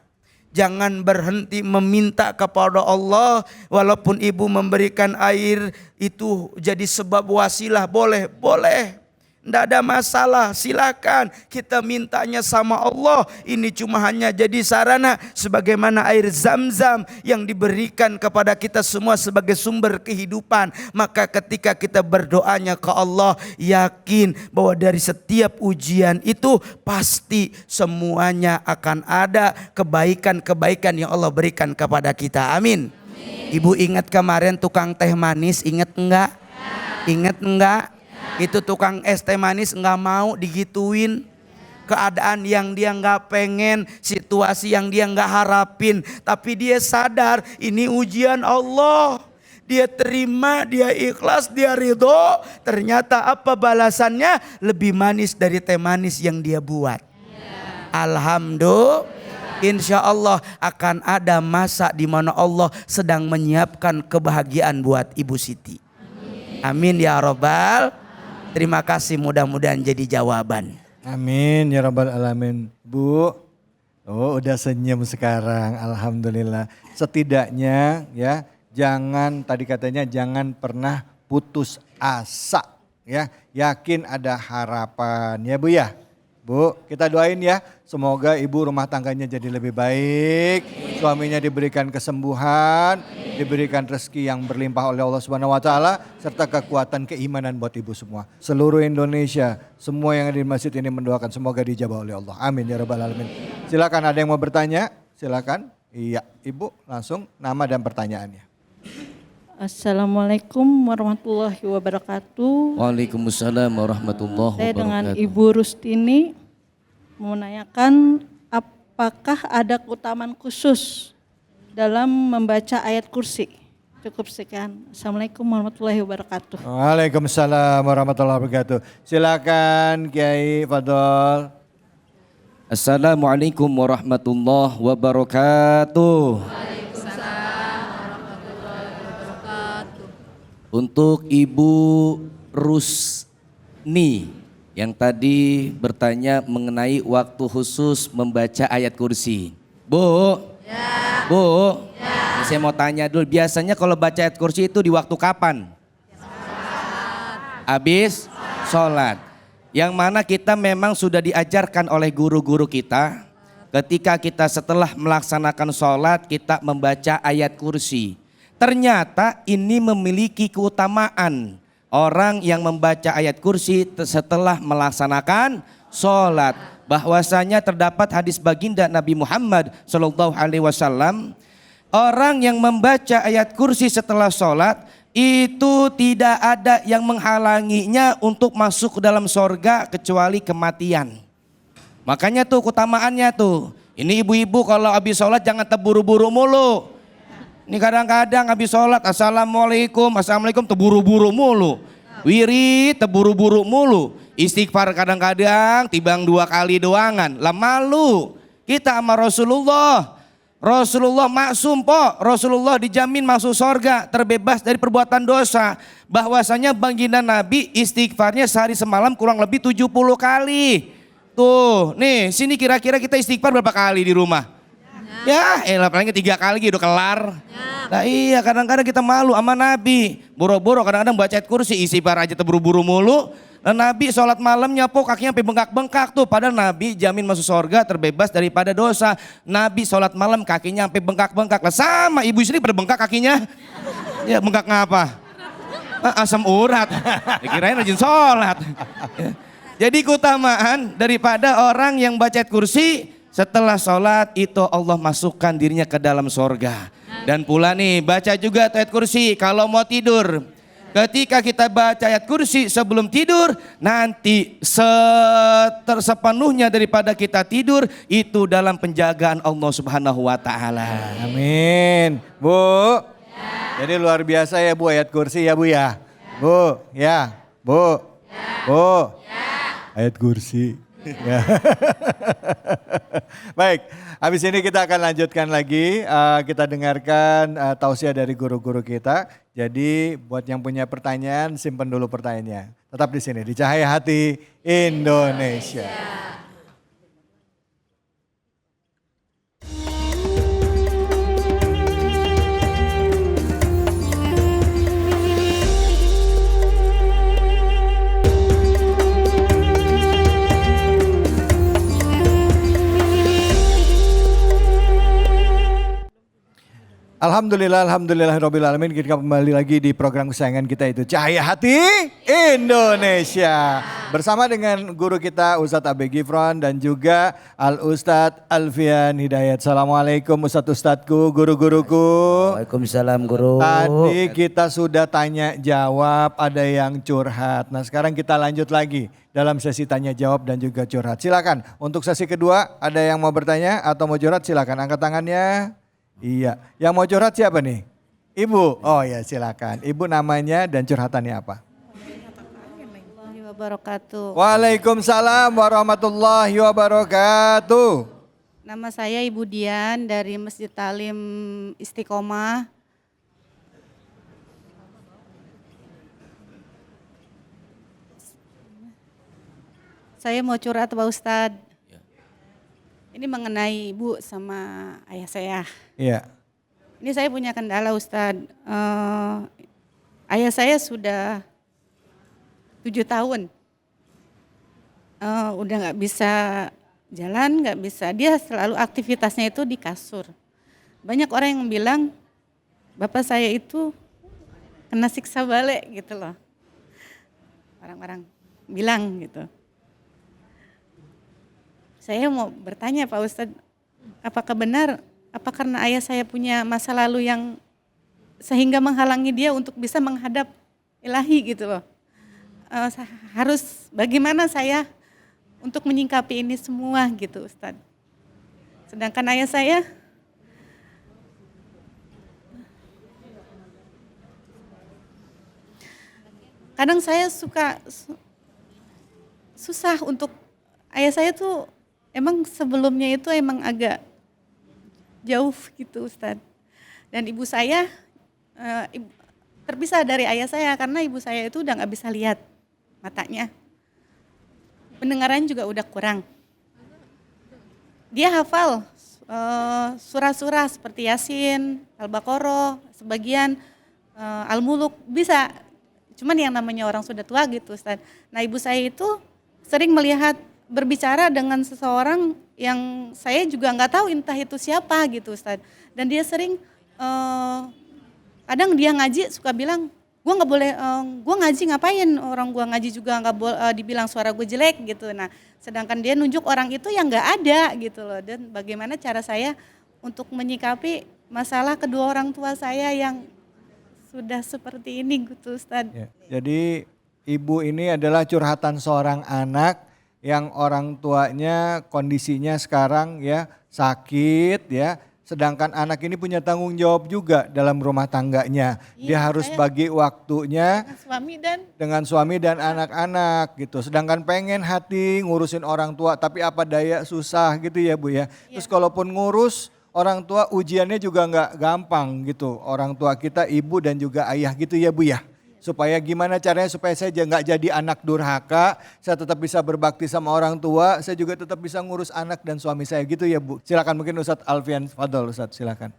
Jangan berhenti meminta kepada Allah. Walaupun ibu memberikan air itu jadi sebab wasilah, boleh. Tidak ada masalah, silakan kita mintanya sama Allah. Ini cuma hanya jadi sarana sebagaimana air Zam-Zam yang diberikan kepada kita semua sebagai sumber kehidupan. Maka ketika kita berdoanya ke Allah, yakin bahwa dari setiap ujian itu pasti semuanya akan ada kebaikan-kebaikan yang Allah berikan kepada kita. Amin. Ibu ingat kemarin tukang teh manis, ingat enggak? Ingat enggak? Itu tukang es teh manis nggak mau digituin. Keadaan yang dia nggak pengen, situasi yang dia nggak harapin. Tapi dia sadar ini ujian Allah. Dia terima, dia ikhlas, dia ridho. Ternyata apa balasannya? Lebih manis dari teh manis yang dia buat. Alhamdulillah. Insya Allah akan ada masa di mana Allah sedang menyiapkan kebahagiaan buat Ibu Siti. Amin ya Rabbal. Terima kasih, mudah-mudahan jadi jawaban. Amin ya rabbal alamin. Bu, udah senyum sekarang, alhamdulillah. Setidaknya ya, tadi katanya jangan pernah putus asa ya. Yakin ada harapan ya Bu ya. Bu, kita doain ya, semoga ibu rumah tangganya jadi lebih baik, suaminya diberikan kesembuhan, diberikan rezeki yang berlimpah oleh Allah Subhanahu wa taala, serta kekuatan keimanan buat ibu semua. Seluruh Indonesia, semua yang ada di masjid ini mendoakan semoga dijabah oleh Allah. Amin ya rabbal alamin. Silakan, ada yang mau bertanya? Silakan. Iya, Ibu langsung nama dan pertanyaannya. Assalamualaikum warahmatullahi wabarakatuh. Waalaikumsalam warahmatullahi Saya dengan wabarakatuh. Ibu Rustini menanyakan apakah ada keutamaan khusus dalam membaca ayat kursi. Cukup sekian. Assalamualaikum warahmatullahi wabarakatuh. Waalaikumsalam warahmatullahi wabarakatuh. Silakan Kiai Fadol. Assalamualaikum warahmatullahi wabarakatuh. Untuk Ibu Rusni yang tadi bertanya mengenai waktu khusus membaca ayat kursi. Bu, Bu, saya mau tanya dulu, biasanya kalau baca ayat kursi itu di waktu kapan? Habis sholat. Yang mana kita memang sudah diajarkan oleh guru-guru kita, ketika kita setelah melaksanakan sholat kita membaca ayat kursi. Ternyata ini memiliki keutamaan. Orang yang membaca ayat kursi setelah melaksanakan sholat. Bahwasanya terdapat hadis baginda Nabi Muhammad SAW. Orang yang membaca ayat kursi setelah sholat itu tidak ada yang menghalanginya untuk masuk ke dalam sorga kecuali kematian. Makanya tuh keutamaannya tuh. Ini ibu-ibu kalau habis sholat jangan terburu-buru mulu. Ini kadang-kadang habis sholat assalamualaikum terburu-buru mulu. Wirid terburu-buru mulu. Istighfar kadang-kadang tibang 2 kali doangan. Lah malu kita sama Rasulullah. Rasulullah maksum po. Rasulullah dijamin masuk sorga, terbebas dari perbuatan dosa. Bahwasanya baginda Nabi istighfarnya sehari semalam kurang lebih 70 kali. Tuh, nih sini kira-kira kita istighfar berapa kali di rumah? Ya, paling 3 kali udah kelar. Nah iya, kadang-kadang kita malu sama Nabi. Boro-boro kadang-kadang baca ayat kursi, istighfar aja terburu-buru mulu. Dan Nabi sholat malamnya kakinya sampai bengkak-bengkak tuh. Padahal Nabi jamin masuk surga terbebas daripada dosa. Nabi sholat malam kakinya sampai bengkak-bengkak. Lah sama ibu istri berbengkak kakinya. Ya bengkak ngapa? Asam urat. Dikirain rajin sholat. Jadi keutamaan daripada orang yang baca ayat kursi setelah sholat itu Allah masukkan dirinya ke dalam sorga. Dan pula nih baca juga ayat kursi kalau mau tidur. Ketika kita baca ayat kursi sebelum tidur, nanti sepenuhnya daripada kita tidur itu dalam penjagaan Allah Subhanahu wa taala. Amin. Bu. Jadi luar biasa ya Bu ayat kursi ya Bu ya. Bu, ya. Bu. Bu. Ayat kursi. Ya. Baik, habis ini kita akan lanjutkan lagi, kita dengarkan tausiah dari guru-guru kita. Jadi buat yang punya pertanyaan, simpan dulu pertanyaannya. Tetap di sini, di Cahaya Hati Indonesia. Alhamdulillah, alhamdulillahirabbil alamin. Kita kembali lagi di program kesayangan kita itu Cahaya Hati Indonesia. Bersama dengan guru kita Ustadz Abe Gifron dan juga Al Ustadz Alfian Hidayat. Assalamualaikum Ustadz-ustadzku, guru-guruku. Waalaikumsalam guru. Tadi kita sudah tanya jawab, ada yang curhat. Nah sekarang kita lanjut lagi dalam sesi tanya jawab dan juga curhat. Silakan untuk sesi kedua ada yang mau bertanya atau mau curhat silakan angkat tangannya. Iya, yang mau curhat siapa nih? Ibu, oh ya silakan. Ibu namanya dan curhatannya apa? Wabarakatuh. Waalaikumsalam warahmatullahi wabarakatuh. Nama saya Ibu Dian dari Masjid Talim Istiqomah. Saya mau curhat Pak Ustadz. Ini mengenai ibu sama ayah saya. Iya. Ini saya punya kendala Ustadz. Ayah saya sudah 7 tahun. Udah gak bisa jalan, gak bisa. Dia selalu aktivitasnya itu di kasur. Banyak orang yang bilang, bapak saya itu kena siksa balik gitu loh. Orang-orang bilang gitu. Saya mau bertanya Pak Ustadz, apakah benar, apa karena ayah saya punya masa lalu yang sehingga menghalangi dia untuk bisa menghadap ilahi gitu loh. Harus bagaimana saya untuk menyingkapi ini semua gitu Ustaz. Sedangkan ayah saya kadang saya susah untuk, ayah saya tuh emang sebelumnya itu emang agak jauh gitu Ustaz. Dan ibu saya terpisah dari ayah saya karena ibu saya itu udah gak bisa lihat matanya. Pendengaran juga udah kurang. Dia hafal surah-surah seperti Yasin, Al-Baqarah, sebagian Al-Muluk bisa. Cuman yang namanya orang sudah tua gitu Ustaz. Nah ibu saya itu sering melihat berbicara dengan seseorang yang saya juga nggak tahu entah itu siapa gitu Ustaz. Dan dia sering kadang dia ngaji suka bilang, gue nggak boleh, gue ngaji ngapain, orang gue ngaji juga nggak boleh dibilang suara gue jelek gitu. Nah sedangkan dia nunjuk orang itu yang nggak ada gitu loh. Dan bagaimana cara saya untuk menyikapi masalah kedua orang tua saya yang sudah seperti ini gitu Ustaz. Ya, jadi ibu ini adalah curhatan seorang anak yang orang tuanya kondisinya sekarang ya sakit ya. Sedangkan anak ini punya tanggung jawab juga dalam rumah tangganya. Dia harus bagi waktunya dengan suami dan anak-anak gitu. Sedangkan pengen hati ngurusin orang tua tapi apa daya susah gitu ya Bu ya. Terus kalaupun ngurus orang tua ujiannya juga nggak gampang gitu. Orang tua kita ibu dan juga ayah gitu ya Bu ya. Supaya gimana caranya supaya saya nggak jadi anak durhaka, saya tetap bisa berbakti sama orang tua, saya juga tetap bisa ngurus anak dan suami saya gitu ya Bu. Silakan mungkin Ustadz Alfian Fadl, Ustadz silakan.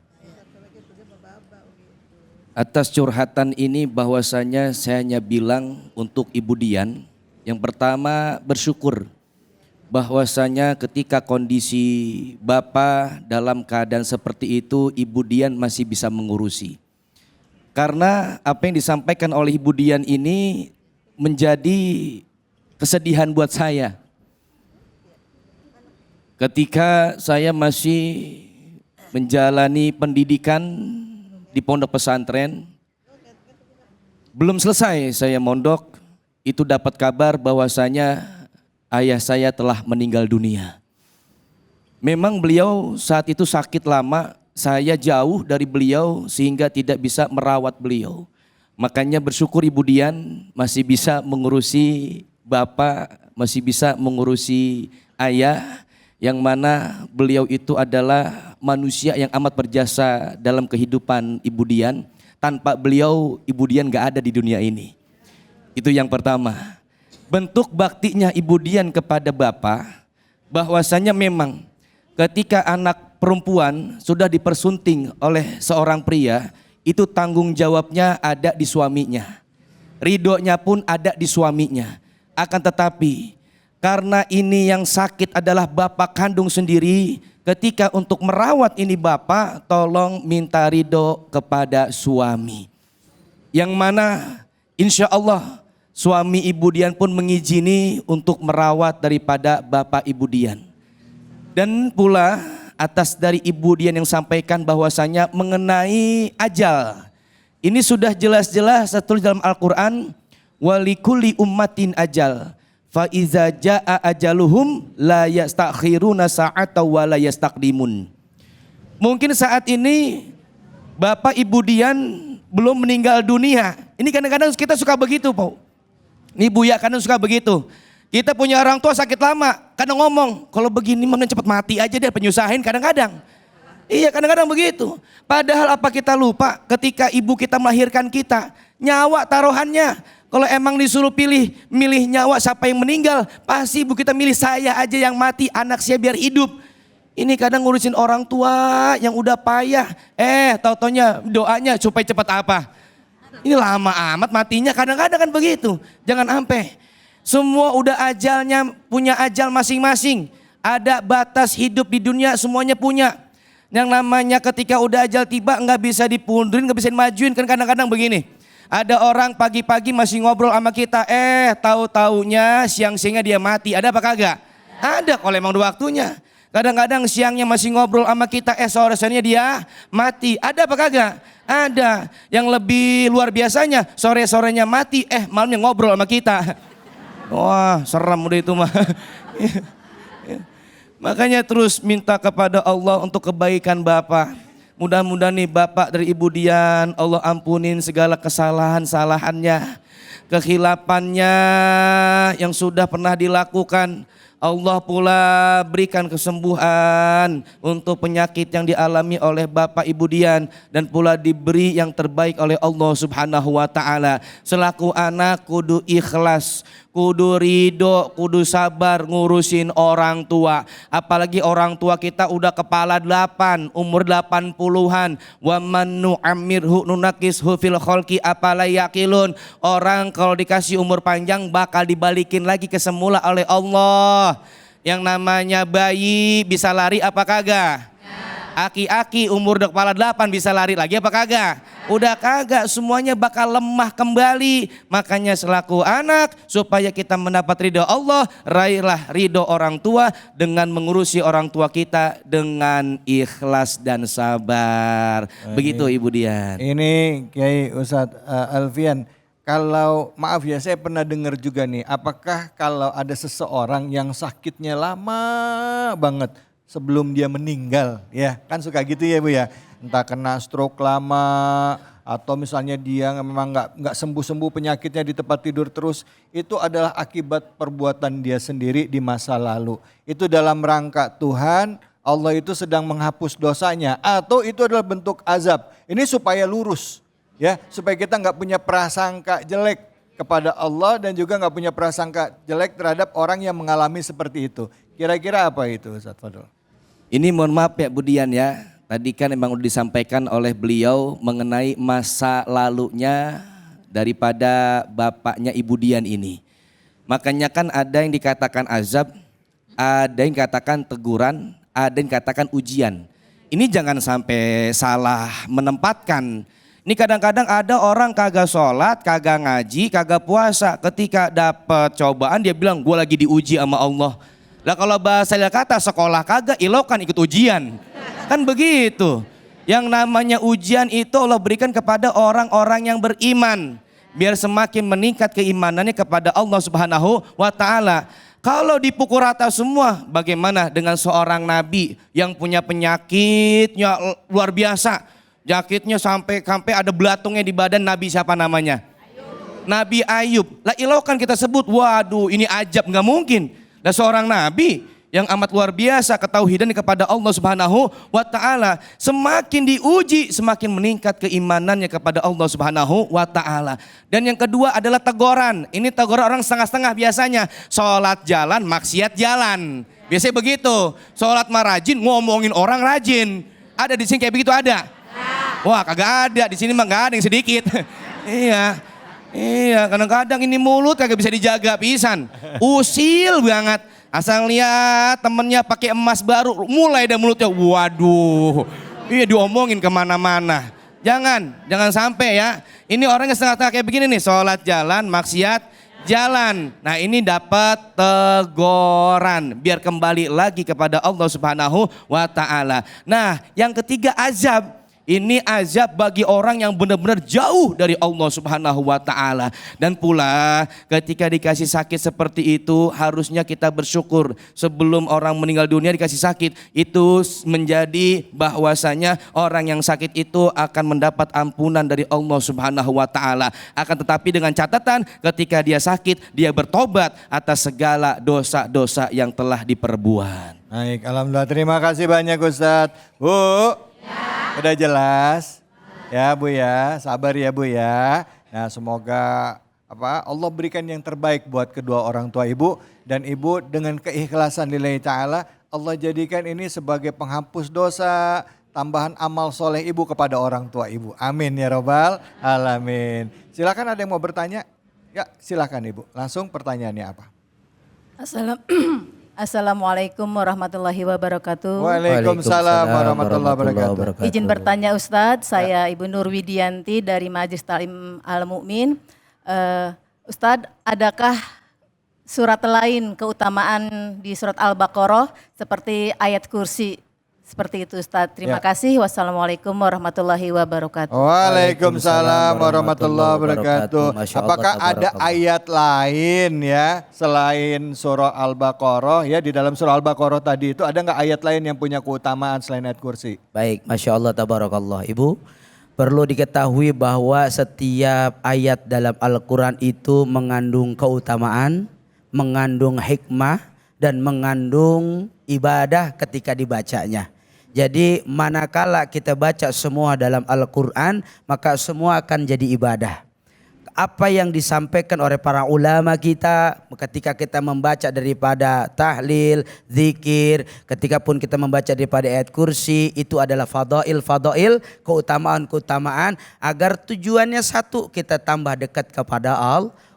Atas curhatan ini bahwasanya saya hanya bilang untuk Ibu Dian, yang pertama bersyukur bahwasanya ketika kondisi Bapak dalam keadaan seperti itu Ibu Dian masih bisa mengurusi. Karena apa yang disampaikan oleh Ibu Dian ini menjadi kesedihan buat saya. Ketika saya masih menjalani pendidikan di pondok pesantren, belum selesai saya mondok, itu dapat kabar bahwasanya ayah saya telah meninggal dunia. Memang beliau saat itu sakit lama, saya jauh dari beliau sehingga tidak bisa merawat beliau. Makanya bersyukur Ibu Dian masih bisa mengurusi Bapak, masih bisa mengurusi ayah, yang mana beliau itu adalah manusia yang amat berjasa dalam kehidupan Ibu Dian. Tanpa beliau Ibu Dian gak ada di dunia ini. Itu yang pertama. Bentuk baktinya Ibu Dian kepada Bapak, bahwasanya memang ketika anak perempuan sudah dipersunting oleh seorang pria, itu tanggung jawabnya ada di suaminya. Ridhonya pun ada di suaminya. Akan tetapi karena ini yang sakit adalah bapak kandung sendiri, ketika untuk merawat ini bapak, tolong minta ridho kepada suami. Yang mana insya Allah suami Ibu Dian pun mengizini untuk merawat daripada bapak Ibu Dian. Dan pula atas dari Ibu Dian yang sampaikan bahwasanya mengenai ajal. Ini sudah jelas-jelas tertulis dalam Al-Quran. Walikulli ummatin ajal. Fa iza jaa ajaluhum la yastakhiruna sa'ata wa la yastaqdimun. Mungkin saat ini Bapak Ibu Dian belum meninggal dunia. Ini kadang-kadang kita suka begitu, Pak. Ini Buya kadang suka begitu. Kita punya orang tua sakit lama, kadang ngomong, kalau begini mending cepat mati aja deh, penyusahin kadang-kadang. Iya kadang-kadang begitu. Padahal apa kita lupa ketika ibu kita melahirkan kita, nyawa taruhannya. Kalau emang disuruh milih nyawa siapa yang meninggal, pasti ibu kita milih saya aja yang mati, anak saya biar hidup. Ini kadang ngurusin orang tua yang udah payah, tau-taunya doanya supaya cepat apa. Ini lama amat matinya, kadang-kadang kan begitu. Jangan sampai. Semua udah ajalnya, punya ajal masing-masing. Ada batas hidup di dunia, semuanya punya. Yang namanya ketika udah ajal tiba nggak bisa dipundurin, nggak bisa dimajuin. Kan kadang-kadang begini. Ada orang pagi-pagi masih ngobrol sama kita, tahu-taunya siang-siangnya dia mati. Ada apa kagak? Ada kalau emang udah waktunya. Kadang-kadang siangnya masih ngobrol sama kita, sore-sorenya dia mati. Ada apa kagak? Ada. Yang lebih luar biasanya, sore-sorenya mati, malamnya ngobrol sama kita. Wah, serem udah itu mah. Makanya terus minta kepada Allah untuk kebaikan Bapak. Mudah-mudahan nih Bapak dari Ibu Dian, Allah ampunin segala kesalahan-salahannya, kehilapannya yang sudah pernah dilakukan. Allah pula berikan kesembuhan untuk penyakit yang dialami oleh Bapak Ibu Dian, dan pula diberi yang terbaik oleh Allah Subhanahu wa taala. Selaku anak kudu ikhlas, kudu ridho, kudu sabar ngurusin orang tua. Apalagi orang tua kita udah kepala 8, umur 80-an. Wa man nu'ammirhu nunakishu fil khalqi apala yaqilun. Orang kalau dikasih umur panjang bakal dibalikin lagi ke semula oleh Allah. Yang namanya bayi bisa lari apa kagak? Aki-aki umur udah kepala 8 bisa lari lagi apa kagak? Udah kagak, semuanya bakal lemah kembali. Makanya selaku anak, supaya kita mendapat ridho Allah, raihlah ridho orang tua dengan mengurusi orang tua kita dengan ikhlas dan sabar. Begitu Ibu Dian. Ini Kiai Ustadz Alfian, kalau maaf ya saya pernah dengar juga nih, apakah kalau ada seseorang yang sakitnya lama banget sebelum dia meninggal, ya kan suka gitu ya Bu ya, entah kena stroke lama atau misalnya dia memang nggak sembuh-sembuh penyakitnya di tempat tidur terus, itu adalah akibat perbuatan dia sendiri di masa lalu. Itu dalam rangka Tuhan, Allah itu sedang menghapus dosanya, atau itu adalah bentuk azab. Ini supaya lurus, ya, supaya kita nggak punya prasangka jelek kepada Allah dan juga nggak punya prasangka jelek terhadap orang yang mengalami seperti itu. Kira-kira apa itu Ustadz Fadul? Ini mohon maaf ya Bu Dian ya, tadi kan memang udah disampaikan oleh beliau mengenai masa lalunya daripada bapaknya Ibu Dian ini. Makanya kan ada yang dikatakan azab, ada yang dikatakan teguran, ada yang dikatakan ujian. Ini jangan sampai salah menempatkan. Ini kadang-kadang ada orang kagak sholat, kagak ngaji, kagak puasa. Ketika dapat cobaan dia bilang gue lagi diuji sama Allah. Lah kalau bahasa kata sekolah kagak, ilokan ikut ujian. Kan begitu. Yang namanya ujian itu Allah berikan kepada orang-orang yang beriman. Biar semakin meningkat keimanannya kepada Allah Subhanahu wa ta'ala. Kalau dipukul rata semua, bagaimana dengan seorang nabi yang punya penyakitnya luar biasa. Jakitnya sampai ada belatungnya di badan. Nabi siapa namanya? Nabi Ayub. Lah ilokan kita sebut, waduh ini ajab, nggak mungkin. Dan seorang nabi yang amat luar biasa ketauhidan kepada Allah Subhanahu wa taala, semakin diuji semakin meningkat keimanannya kepada Allah Subhanahu wa taala. Dan yang kedua adalah teguran. Ini teguran orang setengah-setengah biasanya. Salat jalan, maksiat jalan. Biasanya begitu. Salat mah rajin, ngomongin orang rajin. Ada di sini kayak begitu ada? Wah kagak ada, di sini mah nggak ada yang sedikit. Iya, kadang-kadang ini mulut kagak bisa dijaga pisan. Usil banget. Asal lihat temennya pakai emas baru, mulai dah mulutnya, waduh. Iya diomongin kemana-mana. Jangan sampai ya. Ini orangnya setengah-setengah kayak begini nih, sholat jalan, maksiat jalan. Nah ini dapat teguran biar kembali lagi kepada Allah Subhanahu wa taala. Nah, yang ketiga azab. Ini azab bagi orang yang benar-benar jauh dari Allah Subhanahu wa taala. Dan pula ketika dikasih sakit seperti itu harusnya kita bersyukur. Sebelum orang meninggal dunia dikasih sakit, itu menjadi bahwasanya orang yang sakit itu akan mendapat ampunan dari Allah Subhanahu wa taala. Akan tetapi dengan catatan ketika dia sakit dia bertobat atas segala dosa-dosa yang telah diperbuat. Baik, alhamdulillah, terima kasih banyak Ustadz. Bu, udah jelas ya Bu ya, sabar ya Bu ya. Nah semoga Allah berikan yang terbaik buat kedua orang tua Ibu, dan Ibu dengan keikhlasan lillahi ta'ala Allah jadikan ini sebagai penghapus dosa, tambahan amal soleh Ibu kepada orang tua Ibu. Amin ya robbal alamin. Silakan, ada yang mau bertanya? Ya silakan Ibu, langsung pertanyaannya apa? Assalamualaikum warahmatullahi wabarakatuh. Waalaikumsalam warahmatullahi wabarakatuh. Izin bertanya Ustadz, saya Ibu Nur Widianti dari Majelis Ta'lim Al Mu'min. Ustadz, adakah surat lain keutamaan di surat Al-Baqarah seperti ayat kursi. Seperti itu Ustadz. Terima kasih. Wassalamualaikum warahmatullahi wabarakatuh. Waalaikumsalam warahmatullahi wabarakatuh. Masya Allah, Apakah ada tabarakallah. ayat lain ya selain surah Al-Baqarah ya, di dalam surah Al-Baqarah tadi itu ada nggak ayat lain yang punya keutamaan selain ayat kursi? Baik, Masya Allah, tabarakallah. Ibu, perlu diketahui bahwa setiap ayat dalam Al-Quran itu mengandung keutamaan, mengandung hikmah, dan mengandung ibadah ketika dibacanya. Jadi manakala kita baca semua dalam Al-Quran, maka semua akan jadi ibadah. Apa yang disampaikan oleh para ulama kita ketika kita membaca daripada tahlil, zikir, ketika pun kita membaca daripada ayat kursi, itu adalah fadail, keutamaan-keutamaan agar tujuannya satu, kita tambah dekat kepada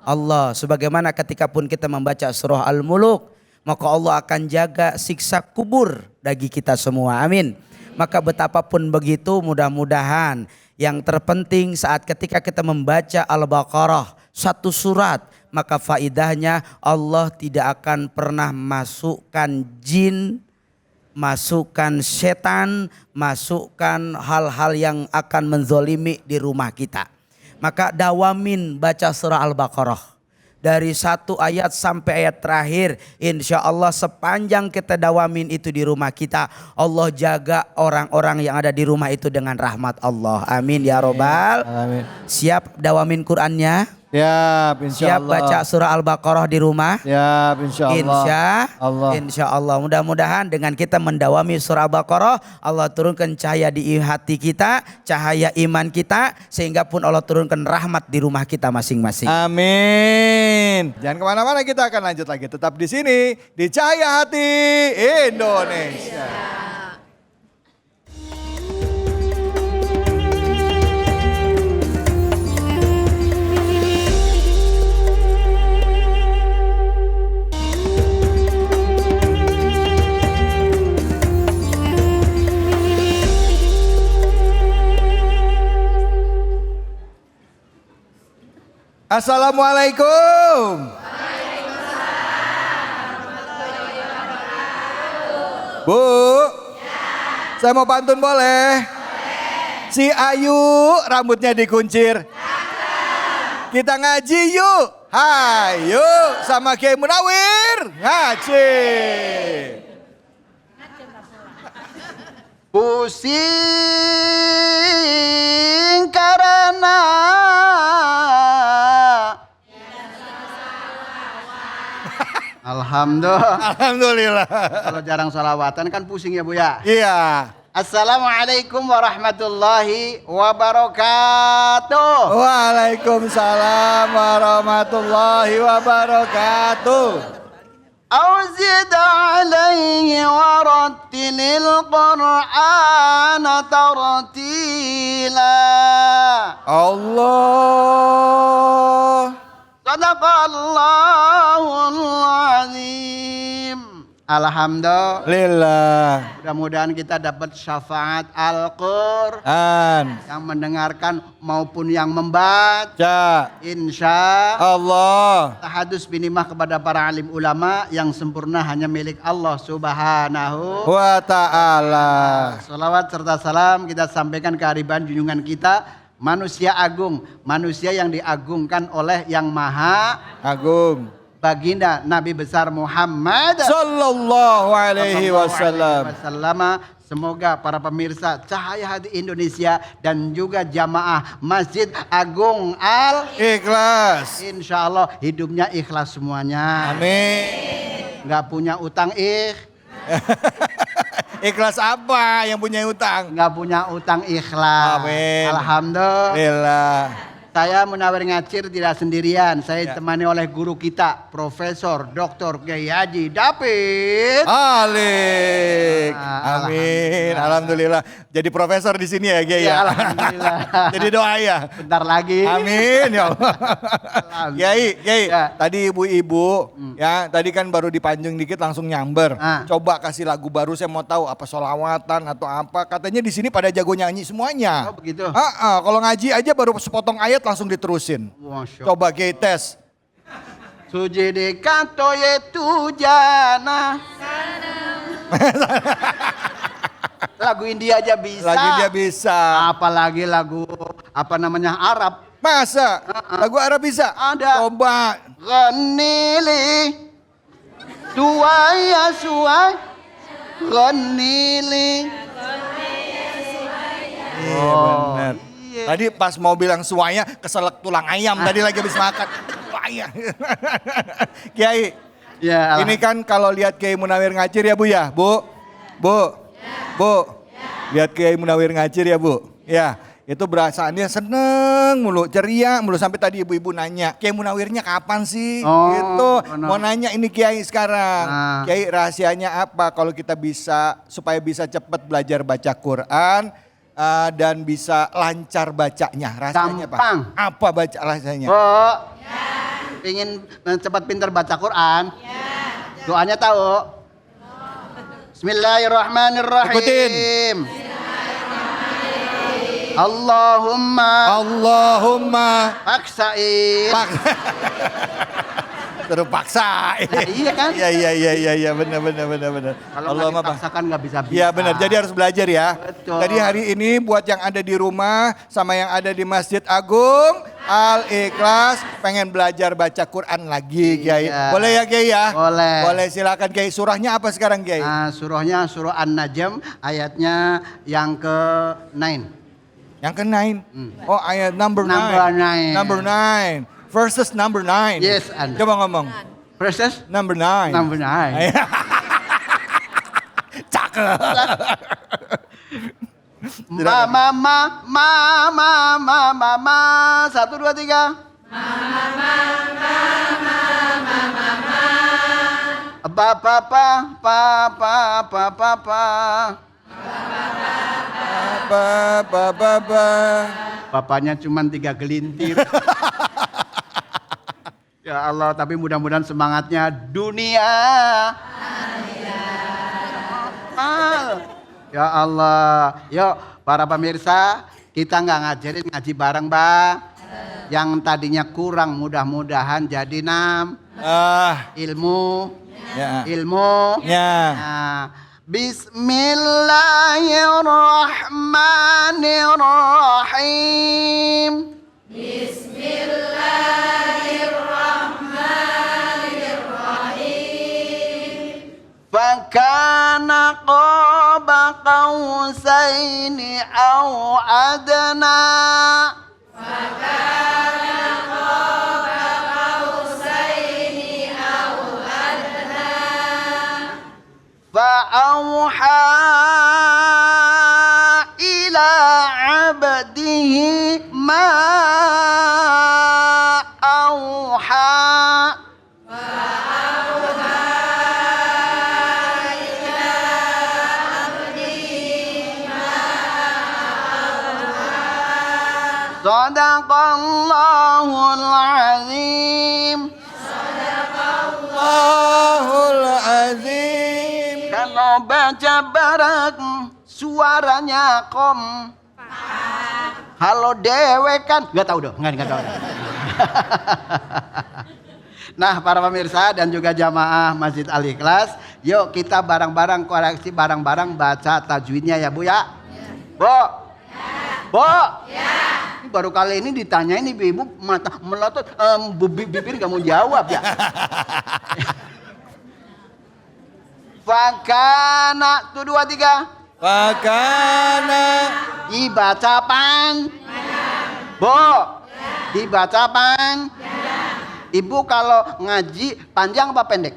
Allah. Sebagaimana ketika pun kita membaca surah Al-Muluk, maka Allah akan jaga siksa kubur bagi kita semua. Amin. Maka betapapun begitu, mudah-mudahan yang terpenting saat ketika kita membaca Al-Baqarah satu surat, maka faidahnya Allah tidak akan pernah masukkan jin, masukkan setan, masukkan hal-hal yang akan menzolimi di rumah kita. Maka dawamin baca surah Al-Baqarah. Dari satu ayat sampai ayat terakhir, insya Allah sepanjang kita dawamin itu di rumah kita, Allah jaga orang-orang yang ada di rumah itu dengan rahmat Allah. Amin ya robbal. Amin. Siap dawamin Qurannya? Siap, insya Siap Allah. baca surah Al-Baqarah di rumah? Siap, insya Allah. Insya Allah. Mudah-mudahan dengan kita mendawami surah Al-Baqarah, Allah turunkan cahaya di hati kita, cahaya iman kita, sehingga pun Allah turunkan rahmat di rumah kita masing-masing. Amin. Jangan kemana-mana, kita akan lanjut lagi. Tetap di sini di Cahaya Hati Indonesia. Assalamualaikum. Bu, saya mau pantun boleh? Si Ayu rambutnya dikuncir. Kita ngaji yuk. Hayo sama Kiai Munawir ngaji. Pusing karena Alhamdulillah. Kalau jarang salawatan kan pusing ya Bu ya. Iya. Assalamualaikum warahmatullahi wabarakatuh. Waalaikumsalam warahmatullahi wabarakatuh. أوزد عليه ورتل القرآن ترتيلا Allah. صدق الله العظيم. Alhamdulillah. Mudah-mudahan kita dapat syafaat Al-Qur'an An. yang mendengarkan maupun yang membaca. Insya Allah. tahadus binimah kepada para alim ulama, yang sempurna hanya milik Allah Subhanahu Wa ta'ala. Salawat serta salam kita sampaikan kehadiran junjungan kita, manusia agung, manusia yang diagungkan oleh yang maha Agung. baginda Nabi besar Muhammad Sallallahu alaihi wasallam. Semoga para pemirsa Cahaya Hati Indonesia dan juga jamaah Masjid Agung Al Ikhlas. insya Allah hidupnya ikhlas semuanya. Amin. Nggak punya utang Ikhlas apa yang punya utang? nggak punya utang ikhlas. Amin. Alhamdulillah. Saya Munawir Ngacir tidak sendirian. Saya ditemani oleh guru kita, Profesor Dr. Kiai Haji David Alik. Amin. Alhamdulillah. Jadi profesor di sini ya, Kiai ya. Alhamdulillah. Jadi doa ya. Bentar lagi. Amin ya Allah. Kiai, Ya. tadi ibu-ibu ya, tadi kan baru dipanjang dikit langsung nyamber. Coba kasih lagu baru, saya mau tahu apa solawatan atau apa. Katanya di sini pada jago nyanyi semuanya. Oh begitu. Kalau ngaji aja baru sepotong ayat langsung diterusin. Masya Allah. Coba Kiai tes. Sujede kanto yetu jana. Lagu India aja bisa. Lagu India bisa. Apalagi lagu apa namanya Arab. Masa? Lagu Arab bisa? Ada. Coba. Ghanili Tuaya suai Ghanili. Iya benar. Tadi pas mau bilang suanya keselak tulang ayam tadi lagi habis makan. Ayam. Kiai. Ya, Ini kan kalau lihat Kiai Munawir ngacir ya Bu ya, Bu. Lihat Kiai Munawir ngacir ya Bu. Ya, itu berasaannya seneng mulu, ceria mulu sampai tadi ibu-ibu nanya, Kiai Munawirnya kapan sih? Gitu. Mau nanya ini Kiai sekarang. Kiai rahasianya apa kalau kita bisa supaya bisa cepat belajar baca Quran dan bisa lancar bacanya? Rahasianya Gampang. Apa baca rahasianya? Ingin cepat pintar baca Quran? Doanya tahu? Bismillahirrahmanirrahim. Ikutin. Allahumma paksain. Terus paksa. Iya kan? Iya benar. Kalau nggak dipaksakan nggak bisa. Iya benar, jadi harus belajar ya. Betul. Jadi hari ini buat yang ada di rumah sama yang ada di Masjid Agung Al-Ikhlas pengen belajar baca Quran lagi Kiai. Iya. Boleh ya Kiai ya? Boleh. Boleh silakan Kiai. Surahnya apa sekarang Kiai? Surahnya surah An-Najm ayatnya yang ke-9. Yang ke-9. Oh ayat number 9. Number 9. Verses number 9. Yes, and Coba ngomong. verses Number 9. number 9. Cakep. Mama 1 2 3. Papanya cuma 3 gelintir. Ya Allah, tapi mudah-mudahan semangatnya dunia. Ya Allah, yuk para pemirsa, kita nggak ngajarin ngaji bareng, Mbak. Yang tadinya kurang mudah-mudahan jadi 6. Ilmu. Ya. Ilmu. Ya. Nah, Bismillahirrahmanirrahim. Fakana qaba qausaini au adna. Fa'auha ila abdihi ma auha. Sadaqallahul azim. Allahul azim. Kalau baca bareng suaranya kom. Halo dewe kan nggak tahu dong, nggak tahu. Nah para pemirsa dan juga jamaah Masjid Al-Ikhlas, yuk kita bareng-bareng koreksi bareng-bareng baca tajwidnya ya Bu ya. Bu. Ini baru kali ini ditanyain ibu-ibu mata melotot, bibir nggak mau jawab ya. Fakana tuh 2 3. Fakana. Dibaca pan. Bu. Dibaca pan. Ibu kalau ngaji panjang apa pendek?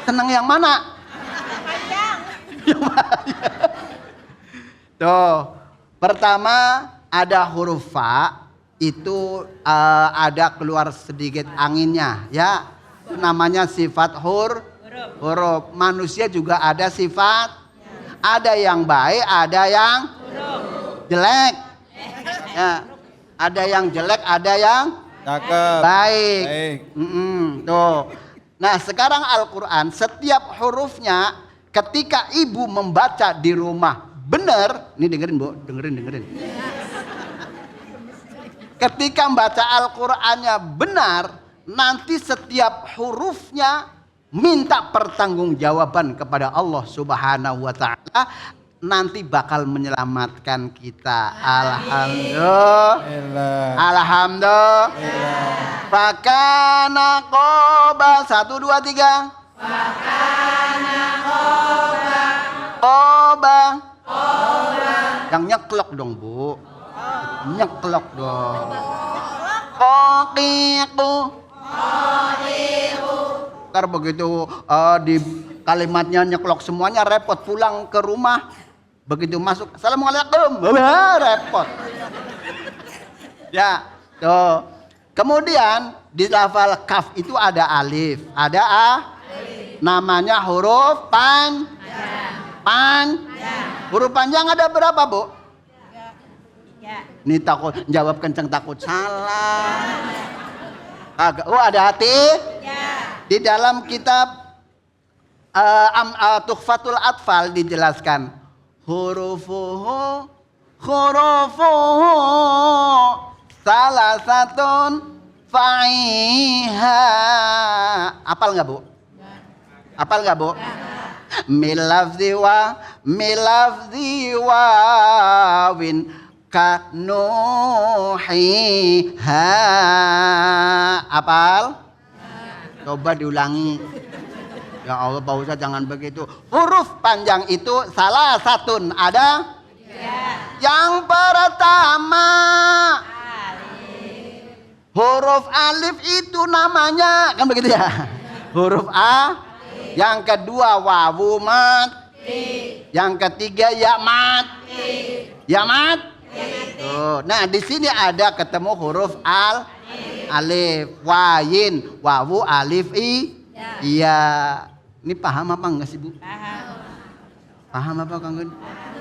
Senang yang mana? Yang mana? Tuh, pertama ada huruf fa, itu ada keluar sedikit anginnya ya. Itu namanya sifat huruf. Manusia juga ada sifat. Ada yang baik, ada yang jelek. Ya, ada yang jelek, ada yang Cakep. baik. Baik. Tuh. Nah, sekarang Al-Qur'an setiap hurufnya ketika ibu membaca di rumah benar, ini dengerin Bu, dengerin. ketika membaca Al-Qur'annya benar, nanti setiap hurufnya minta pertanggungjawaban kepada Allah Subhanahu wa taala, nanti bakal menyelamatkan kita. Alhamdulillah. Alhamdulillah. Fakana qoba 1 2 3. Fakana qoba. Yang nyeklok dong, Bu. Nyeklok dong. Qoqiqu. Ntar begitu di kalimatnya nyeklok semuanya repot, pulang ke rumah begitu masuk assalamualaikum repot. Ya, tuh. Kemudian di lafal kaf itu ada alif, ada a. Namanya huruf huruf panjang ada berapa, Bu? Ini takut jawab kenceng, takut salah. Oh, ada hati? Di dalam kitab Tuhfatul Atfal dijelaskan hurufuhu salasatun fa'iha. Apal nggak, Bu? Apal nggak, Bu? Milafzi wawin kanuhiha. Apal? Coba diulangi. Ya Allah, Pak Ustaz jangan begitu. Huruf panjang itu salah satu ada. Yang pertama huruf alif itu namanya kan begitu ya. Huruf A. Yang kedua wawu mat. Yang ketiga ya mat. Ya mat. Nah di sini ada ketemu huruf alif, wayin, wawu, alif, i. Iya. Ini paham apa enggak sih, Bu? Paham apa, Kang Gun?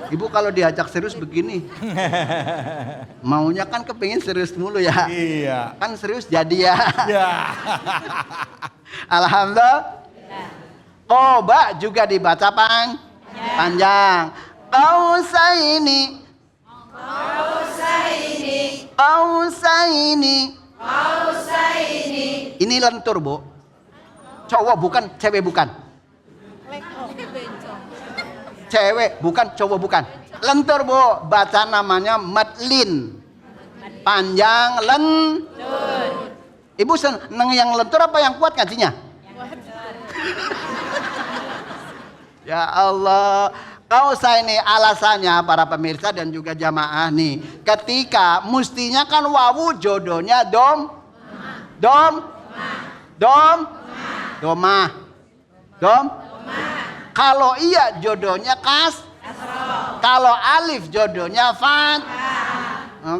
Ibu kalau diajak serius begini. Maunya kan kepingin serius mulu ya. Iya. Kan serius jadi ya. Ya. Alhamdulillah. Qoba juga dibaca panjang. Qausaini. Ini lentur, Bu. Cowok bukan, cewek bukan. Cewek bukan, cowok bukan. Lentur, Bu. Baca namanya madlin. Panjang lentur. Ibu seneng yang lentur apa yang kuat ngajinya? Ya Allah. Kausa ini alasannya para pemirsa dan juga jamaah nih. Ketika mestinya kan wawu jodohnya domah. Kalau iya jodohnya kalau alif jodohnya fat.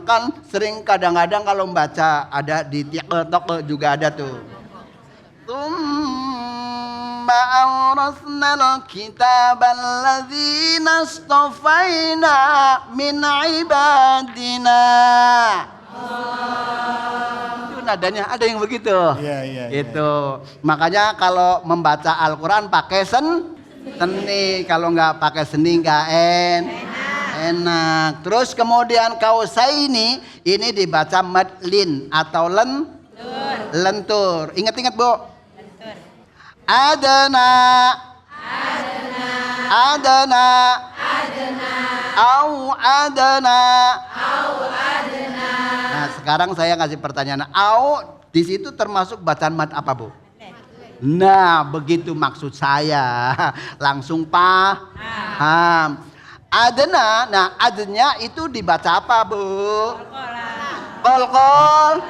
Kan sering kadang-kadang kalau membaca ada di TikTok juga ada tuh. Ma'aurasna al-kitab alladzina astafaina min ibadina. Itu nadanya ada yang begitu. Iya. Itu. Makanya kalau membaca Al-Qur'an pakai seni, kalau nggak pakai seni nggak enak. Terus kemudian kausaini ini dibaca madlin atau lentur. Ingat-ingat, Bu. Adana. Au adana. Nah, sekarang saya ngasih pertanyaan. Au di situ termasuk bacaan mad apa, Bu? Nah, begitu maksud saya. Langsung paham. Adana, nah adanya itu dibaca apa, Bu? Kolkol.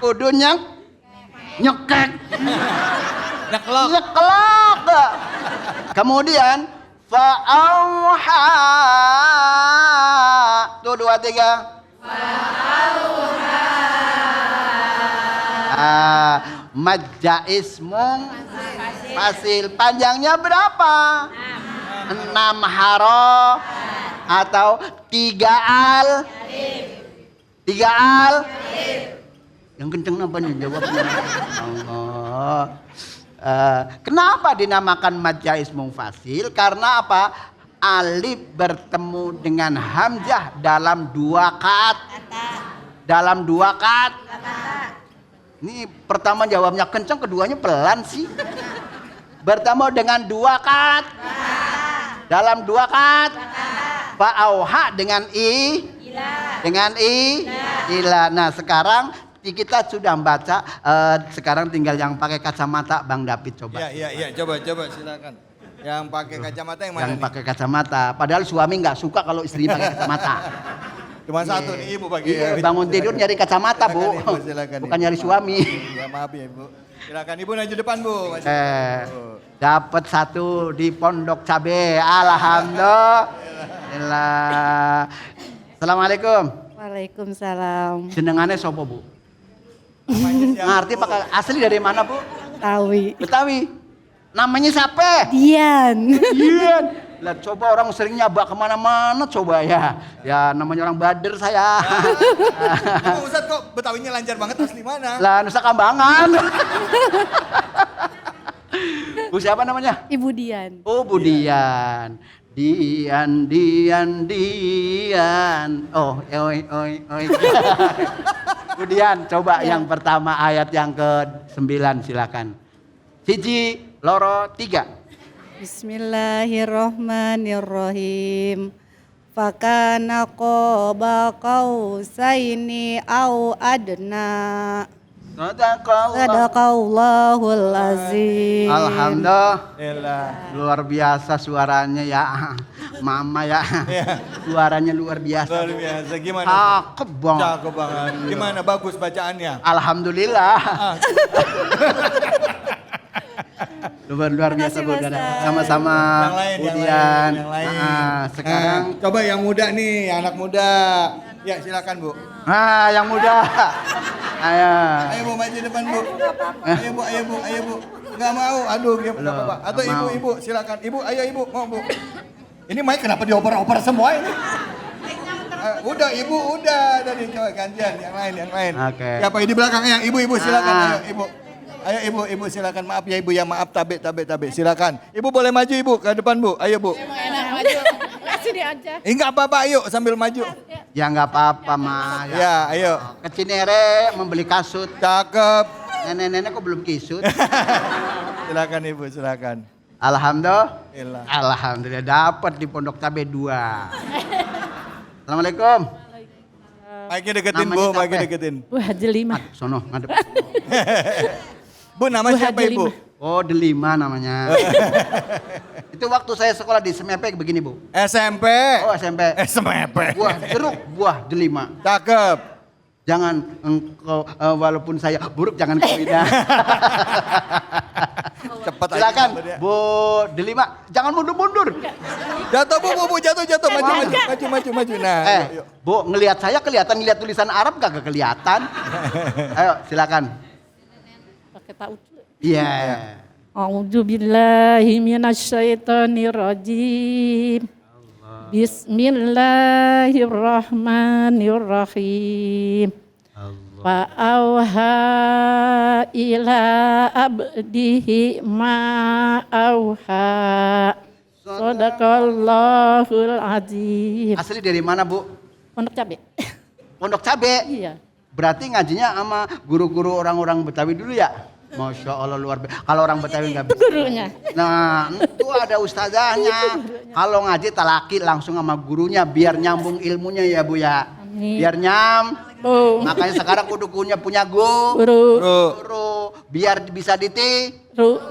Kudunya nyekek. Nyeklok. Kemudian fa'auha. Tuh 2 3. Majja ismung fasil. Panjangnya berapa? 6 harof atau 3 al. Yang kenceng apa nih jawabnya? Allah. Kenapa dinamakan majja ismung fasil? Karena apa? Alif bertemu dengan hamzah dalam 2 kata. Dalam 2 kata. Ini pertama jawabnya kencang, keduanya pelan sih. Bertemu dengan 2 kata. Dalam 2 kata. Fa'auha dengan dengan ila. Nah sekarang kita sudah membaca, sekarang tinggal yang pakai kacamata Bang David coba. Iya, coba silakan. Yang pakai kacamata yang mana Yang nih? pakai kacamata. Padahal suami nggak suka kalau istri pakai kacamata. Cuma satu nih ibu pakai. Iya, bangun tidur nyari kacamata bu, Silakan, bukan Ibu. nyari suami. Ya maaf ya ibu. Silakan ibu maju depan bu. Dapat 1 di Pondok Cabe. Alhamdulillah. Assalamualaikum. Waalaikumsalam. Jenengannya sopo bu? Ngerti pakai asli dari mana bu? Tawi. Betawi. Namanya siapa? Dian. Dian. Lah coba orang sering nyabak kemana-mana coba ya. Ya namanya orang Bader saya. Ibu Ustadz kok Betawinya lancar banget asli mana? Lah Nusa Kambangan. Bu siapa namanya? Ibu Dian. Oh Bu Dian. Dian. Oh, oi. Bu Dian, coba yang pertama ayat yang ke-9 silakan. 1, 2, 3. Bismillahirrahmanirrahim. Fakana qaba qausaini au adna. Sadaqallahul azim. Alhamdulillah. Luar biasa suaranya ya. Mama ya. Suaranya luar biasa. Luar biasa. Gimana? Cakep banget. Cakep banget. Gimana bagus bacaannya? Alhamdulillah. Luar biasa Bu Dada. Sama-sama Bu Dian. Yang lain. Sekarang coba yang muda nih, anak muda. Ya silakan Bu. yang muda. Ayo. Ayo Bu maju depan Bu. Ayo Bu. Enggak mau. Aduh, dia enggak apa-apa. Atau ibu, silakan. Ibu, ayo Ibu, mau Bu. Ini mic kenapa dioper-oper semua ini? Udah Ibu, udah dari coba gantian yang lain. Oke. Siapa di belakang yang ibu silakan. Ayo Ibu. Ayo Ibu silakan. Maaf ya Ibu ya, maaf tabe. Silakan. Ibu boleh maju Ibu ke depan Bu. Ayo Bu. Enak maju. Sini aja. Enggak apa-apa, ayo sambil maju. Ya enggak apa-apa mah. Ya, ayo. Ke Cinere membeli kasut. Cakep. Nenek-nenek kok belum kisut. Silakan Ibu, silakan. Alhamdulillah dapat di Pondok Cabe 2. Assalamualaikum. Mic-nya deketin Bu, mic-nya deketin. Bu Haji Lima. Sono ngadep. Bu nama siapa Ibu? Oh Delima namanya. Itu waktu saya sekolah di SMEP begini Bu. SMP. Oh SMP. SMP. Buah jeruk, buah delima. Cakep. Jangan engkau walaupun saya buruk jangan kau indah. Cepat aja. Silakan Bu Delima, jangan mundur-mundur. Jatuh Bu, jatuh. Maju. Nah, yuk. Bu ngelihat saya kelihatan, ngelihat tulisan Arab kagak kelihatan. Ayo silakan. Pakai tahu. Iya. A'udzubillahi minasyaitonirrajim. Bismillahirrahmanirrahim. Fa'auha ila abdihi ma'auha. Sadaqallahul azim. Asli dari mana Bu? Pondok Cabe. Pondok Cabe. Iya. Berarti ngajinya sama guru-guru orang-orang Betawi dulu ya? Masya Allah luar biasa. Kalau orang Betawi nggak bisa. Gurunya. Nah itu ada ustazahnya. Kalau ngaji talaki langsung sama gurunya biar nyambung ilmunya ya Bu ya. Amin. Biar Makanya sekarang kudu punya Guru. biar bisa tiru.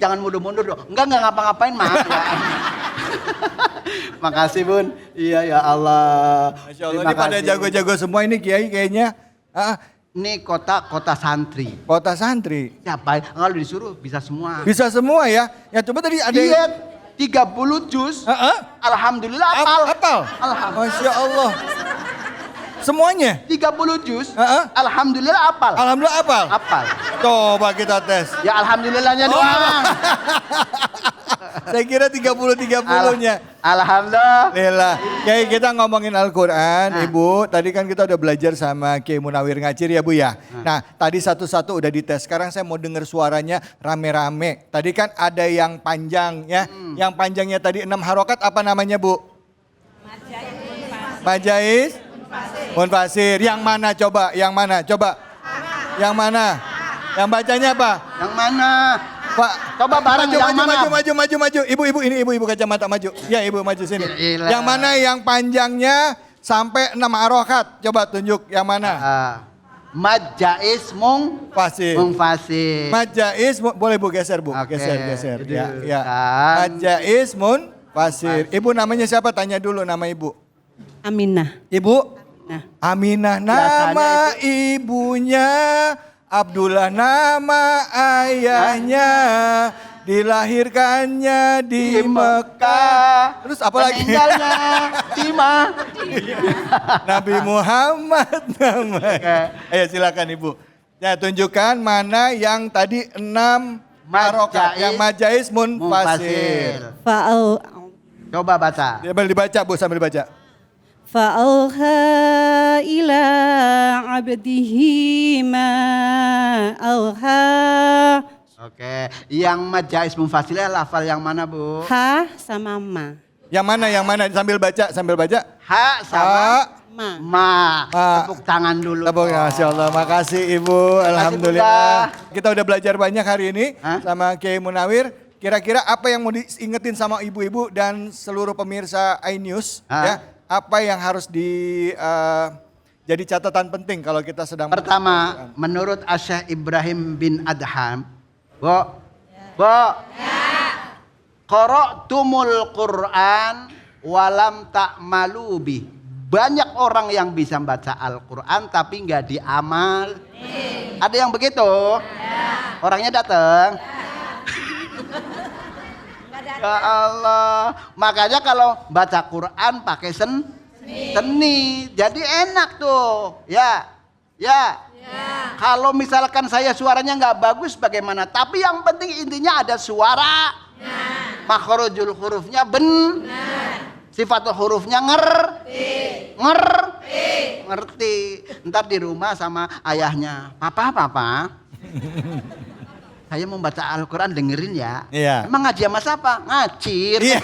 Jangan mundur-mundur dong. Enggak ngapa-ngapain mah. Makasih Bun. Iya ya Allah. Masya Allah ini pada jago-jago semua ini Kiai kayaknya. Ini kota santri. Kota santri. Siapa? Kalau disuruh bisa semua. Bisa semua ya. Ya coba tadi ada Iya, 30 juz. Alhamdulillah hafal. Alhamdulillah. Masya Allah. Semuanya? 30 juz. Alhamdulillah hafal. Alhamdulillah hafal. Hafal. Coba kita tes. Ya alhamdulillahnya doang. Saya kira 30-30-nya. Alhamdulillah. Kiai kita ngomongin Al-Quran, Ibu. Tadi kan kita udah belajar sama Kiai Munawir Ngacir ya Bu ya. Nah tadi satu-satu udah dites. Sekarang saya mau dengar suaranya rame-rame. Tadi kan ada yang panjang ya. Yang panjangnya tadi 6 harokat apa namanya Bu? Majais, munfasir. Yang mana coba? Yang mana? Coba. Yang mana? Yang bacanya apa? Yang mana? Pak, Coba bareng maju, yang mana? maju. Ibu ini ibu kacamata maju. Ya ibu maju sini. Gila. Yang mana yang panjangnya sampai 6 harokat? Coba tunjuk yang mana? Mad jais Fasir. munfasir. Mad jais, boleh bu geser bu, Oke, geser. itu Ya. kan. Mad jais munfasir. Ibu namanya siapa? Tanya dulu nama ibu. Aminah. Ibu? Nah. Aminah nama ibunya, Abdullah nama ayahnya, dilahirkannya di Mekah. Terus apa lagi? Meninggalnya di Nabi Muhammad namanya. Ayo silakan ibu. Ya tunjukkan mana yang tadi 6 harokat, yang majais munfasir. Fa'au Coba baca. Sambil dibaca bu, sambil baca. fa'auha ila abdihi ma auha. Oke, yang mad jais munfasir lafal yang mana bu? Ha sama ma. Yang mana? Sambil baca, Ha sama Ma. ma. Ma. Tepuk tangan dulu. Tepuk, Masya Allah, makasih Ibu, Alhamdulillah. Kita udah belajar banyak hari ini sama Kiai Munawir. Kira-kira apa yang mau diingetin sama ibu-ibu dan seluruh pemirsa iNews ya? Apa yang harus jadi catatan penting kalau kita sedang Pertama, menurut Syekh Ibrahim bin Adham, qara'tumul Qur'an walam ta'malu bih. Banyak orang yang bisa baca Al-Quran tapi nggak diamal. Ada yang begitu? Orangnya datang. Ya Allah. Makanya kalau baca Quran pakai seni. Jadi enak tuh. Ya. Kalau misalkan saya suaranya nggak bagus bagaimana? Tapi yang penting intinya ada suara. Makhrajul hurufnya benar. Sifatul hurufnya ngerti. Ntar di rumah sama ayahnya. Papa. Saya mau baca Al-Quran dengerin ya. Iya. Emang ngaji sama siapa? Ngacir. Iya.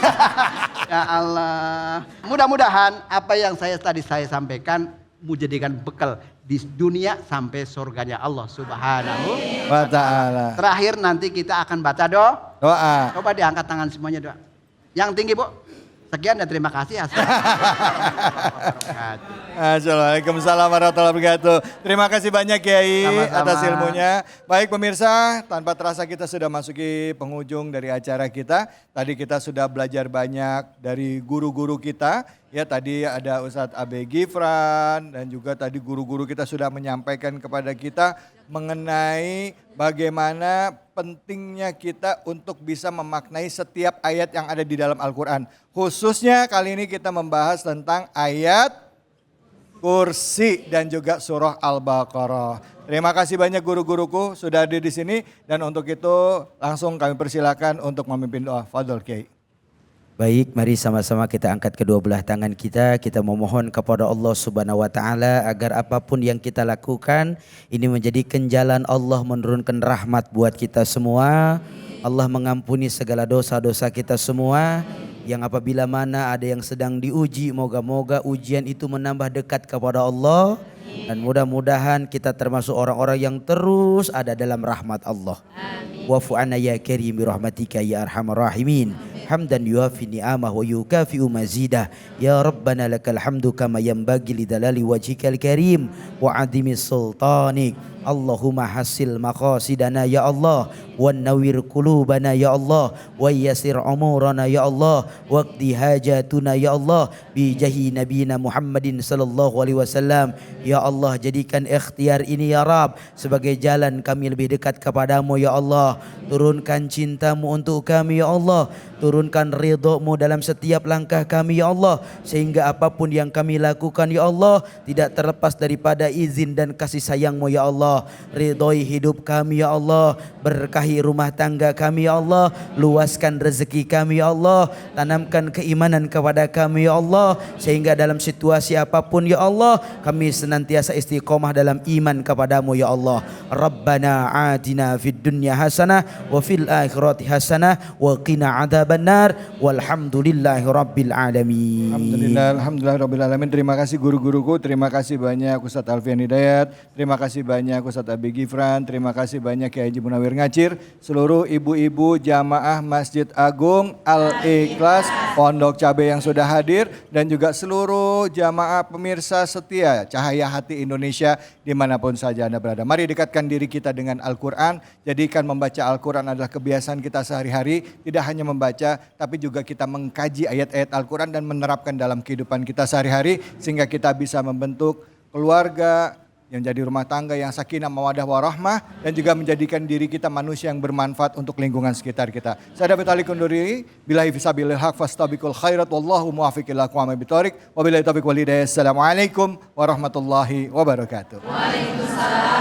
Ya Allah. Mudah-mudahan apa yang tadi saya sampaikan menjadikan bekal di dunia sampai surganya Allah Subhanahu wa ta'ala. Terakhir nanti kita akan baca doa. Doa. Coba diangkat tangan semuanya doa. Yang tinggi bu. Sekian dan terima kasih. Assalamualaikum warahmatullahi wabarakatuh. Terima kasih banyak Kiai atas ilmunya. Baik pemirsa, tanpa terasa kita sudah masuki penghujung dari acara kita. Tadi kita sudah belajar banyak dari guru-guru kita. Ya tadi ada Ustadz Abe Gifran dan juga tadi guru-guru kita sudah menyampaikan kepada kita mengenai bagaimana pentingnya kita untuk bisa memaknai setiap ayat yang ada di dalam Al-Quran. Khususnya kali ini kita membahas tentang ayat kursi dan juga surah Al-Baqarah. Terima kasih banyak guru-guruku sudah hadir di sini dan untuk itu langsung kami persilakan untuk memimpin doa. Fadhol Kiai. Baik, mari sama-sama kita angkat kedua belah tangan kita memohon kepada Allah Subhanahu wa taala agar apapun yang kita lakukan ini menjadikan jalan Allah menurunkan rahmat buat kita semua. Allah mengampuni segala dosa-dosa kita semua. Yang apabila mana ada yang sedang diuji, moga-moga ujian itu menambah dekat kepada Allah. Dan mudah-mudahan kita termasuk orang-orang yang terus ada dalam rahmat Allah. Wa'fu anna ya karim bi rahmatika ya arhamar rahimin. Hamdan yuafi ni'amah wa yukafi'u mazidah. Ya Rabbana lakal hamdu kama yanbaghi lidalali wajhikal karim wa adimi sultanik. Allahumma hasil maqasidana ya Allah, wa nawwir qulubana ya Allah, wa yassir umurana ya Allah, waqdi hajatuna ya Allah, bi jahi nabiyina Muhammadin sallallahu alaihi wasallam. Ya Allah, jadikan ikhtiar ini ya Rabb sebagai jalan kami lebih dekat kepadamu ya Allah. Turunkan cintamu untuk kami ya Allah, turunkan ridha-Mu dalam setiap langkah kami ya Allah, sehingga apapun yang kami lakukan ya Allah tidak terlepas daripada izin dan kasih sayang-Mu ya Allah. Ridhoi hidup kami ya Allah, berkahi rumah tangga kami ya Allah, luaskan rezeki kami ya Allah, tanamkan keimanan kepada kami ya Allah, sehingga dalam situasi apapun ya Allah kami senantiasa istiqomah dalam iman kepadamu ya Allah. Rabbana atina fid dunya hasanah wa fil akhirati hasanah wa qina adzabannar walhamdulillahi rabbil alamin. Alhamdulillah rabbil alamin. Terima kasih guru-guruku, terima kasih banyak Ustadz Alfian Hidayat, terima kasih banyak Ustadz Abi Gifran, terima kasih banyak Kiai Haji Munawir Ngacir, seluruh ibu-ibu jamaah Masjid Agung Al-Ikhlas Pondok Cabe yang sudah hadir, dan juga seluruh jamaah pemirsa setia Cahaya Hati Indonesia dimanapun saja Anda berada. Mari dekatkan diri kita dengan Al-Quran, jadikan membaca Al-Quran adalah kebiasaan kita sehari-hari, tidak hanya membaca tapi juga kita mengkaji ayat-ayat Al-Quran dan menerapkan dalam kehidupan kita sehari-hari, sehingga kita bisa membentuk keluarga yang jadi rumah tangga yang sakinah mawadah warahmah, dan juga menjadikan diri kita manusia yang bermanfaat untuk lingkungan sekitar kita. Saya David Ali undur diri. Billahi fisabilil haq fastabiqul khairat wallahu muwaffiq ila aqwamit thoriq. Wabillahi taufiq wal hidayah. Assalamualaikum warahmatullahi wabarakatuh. Waalaikumsalam.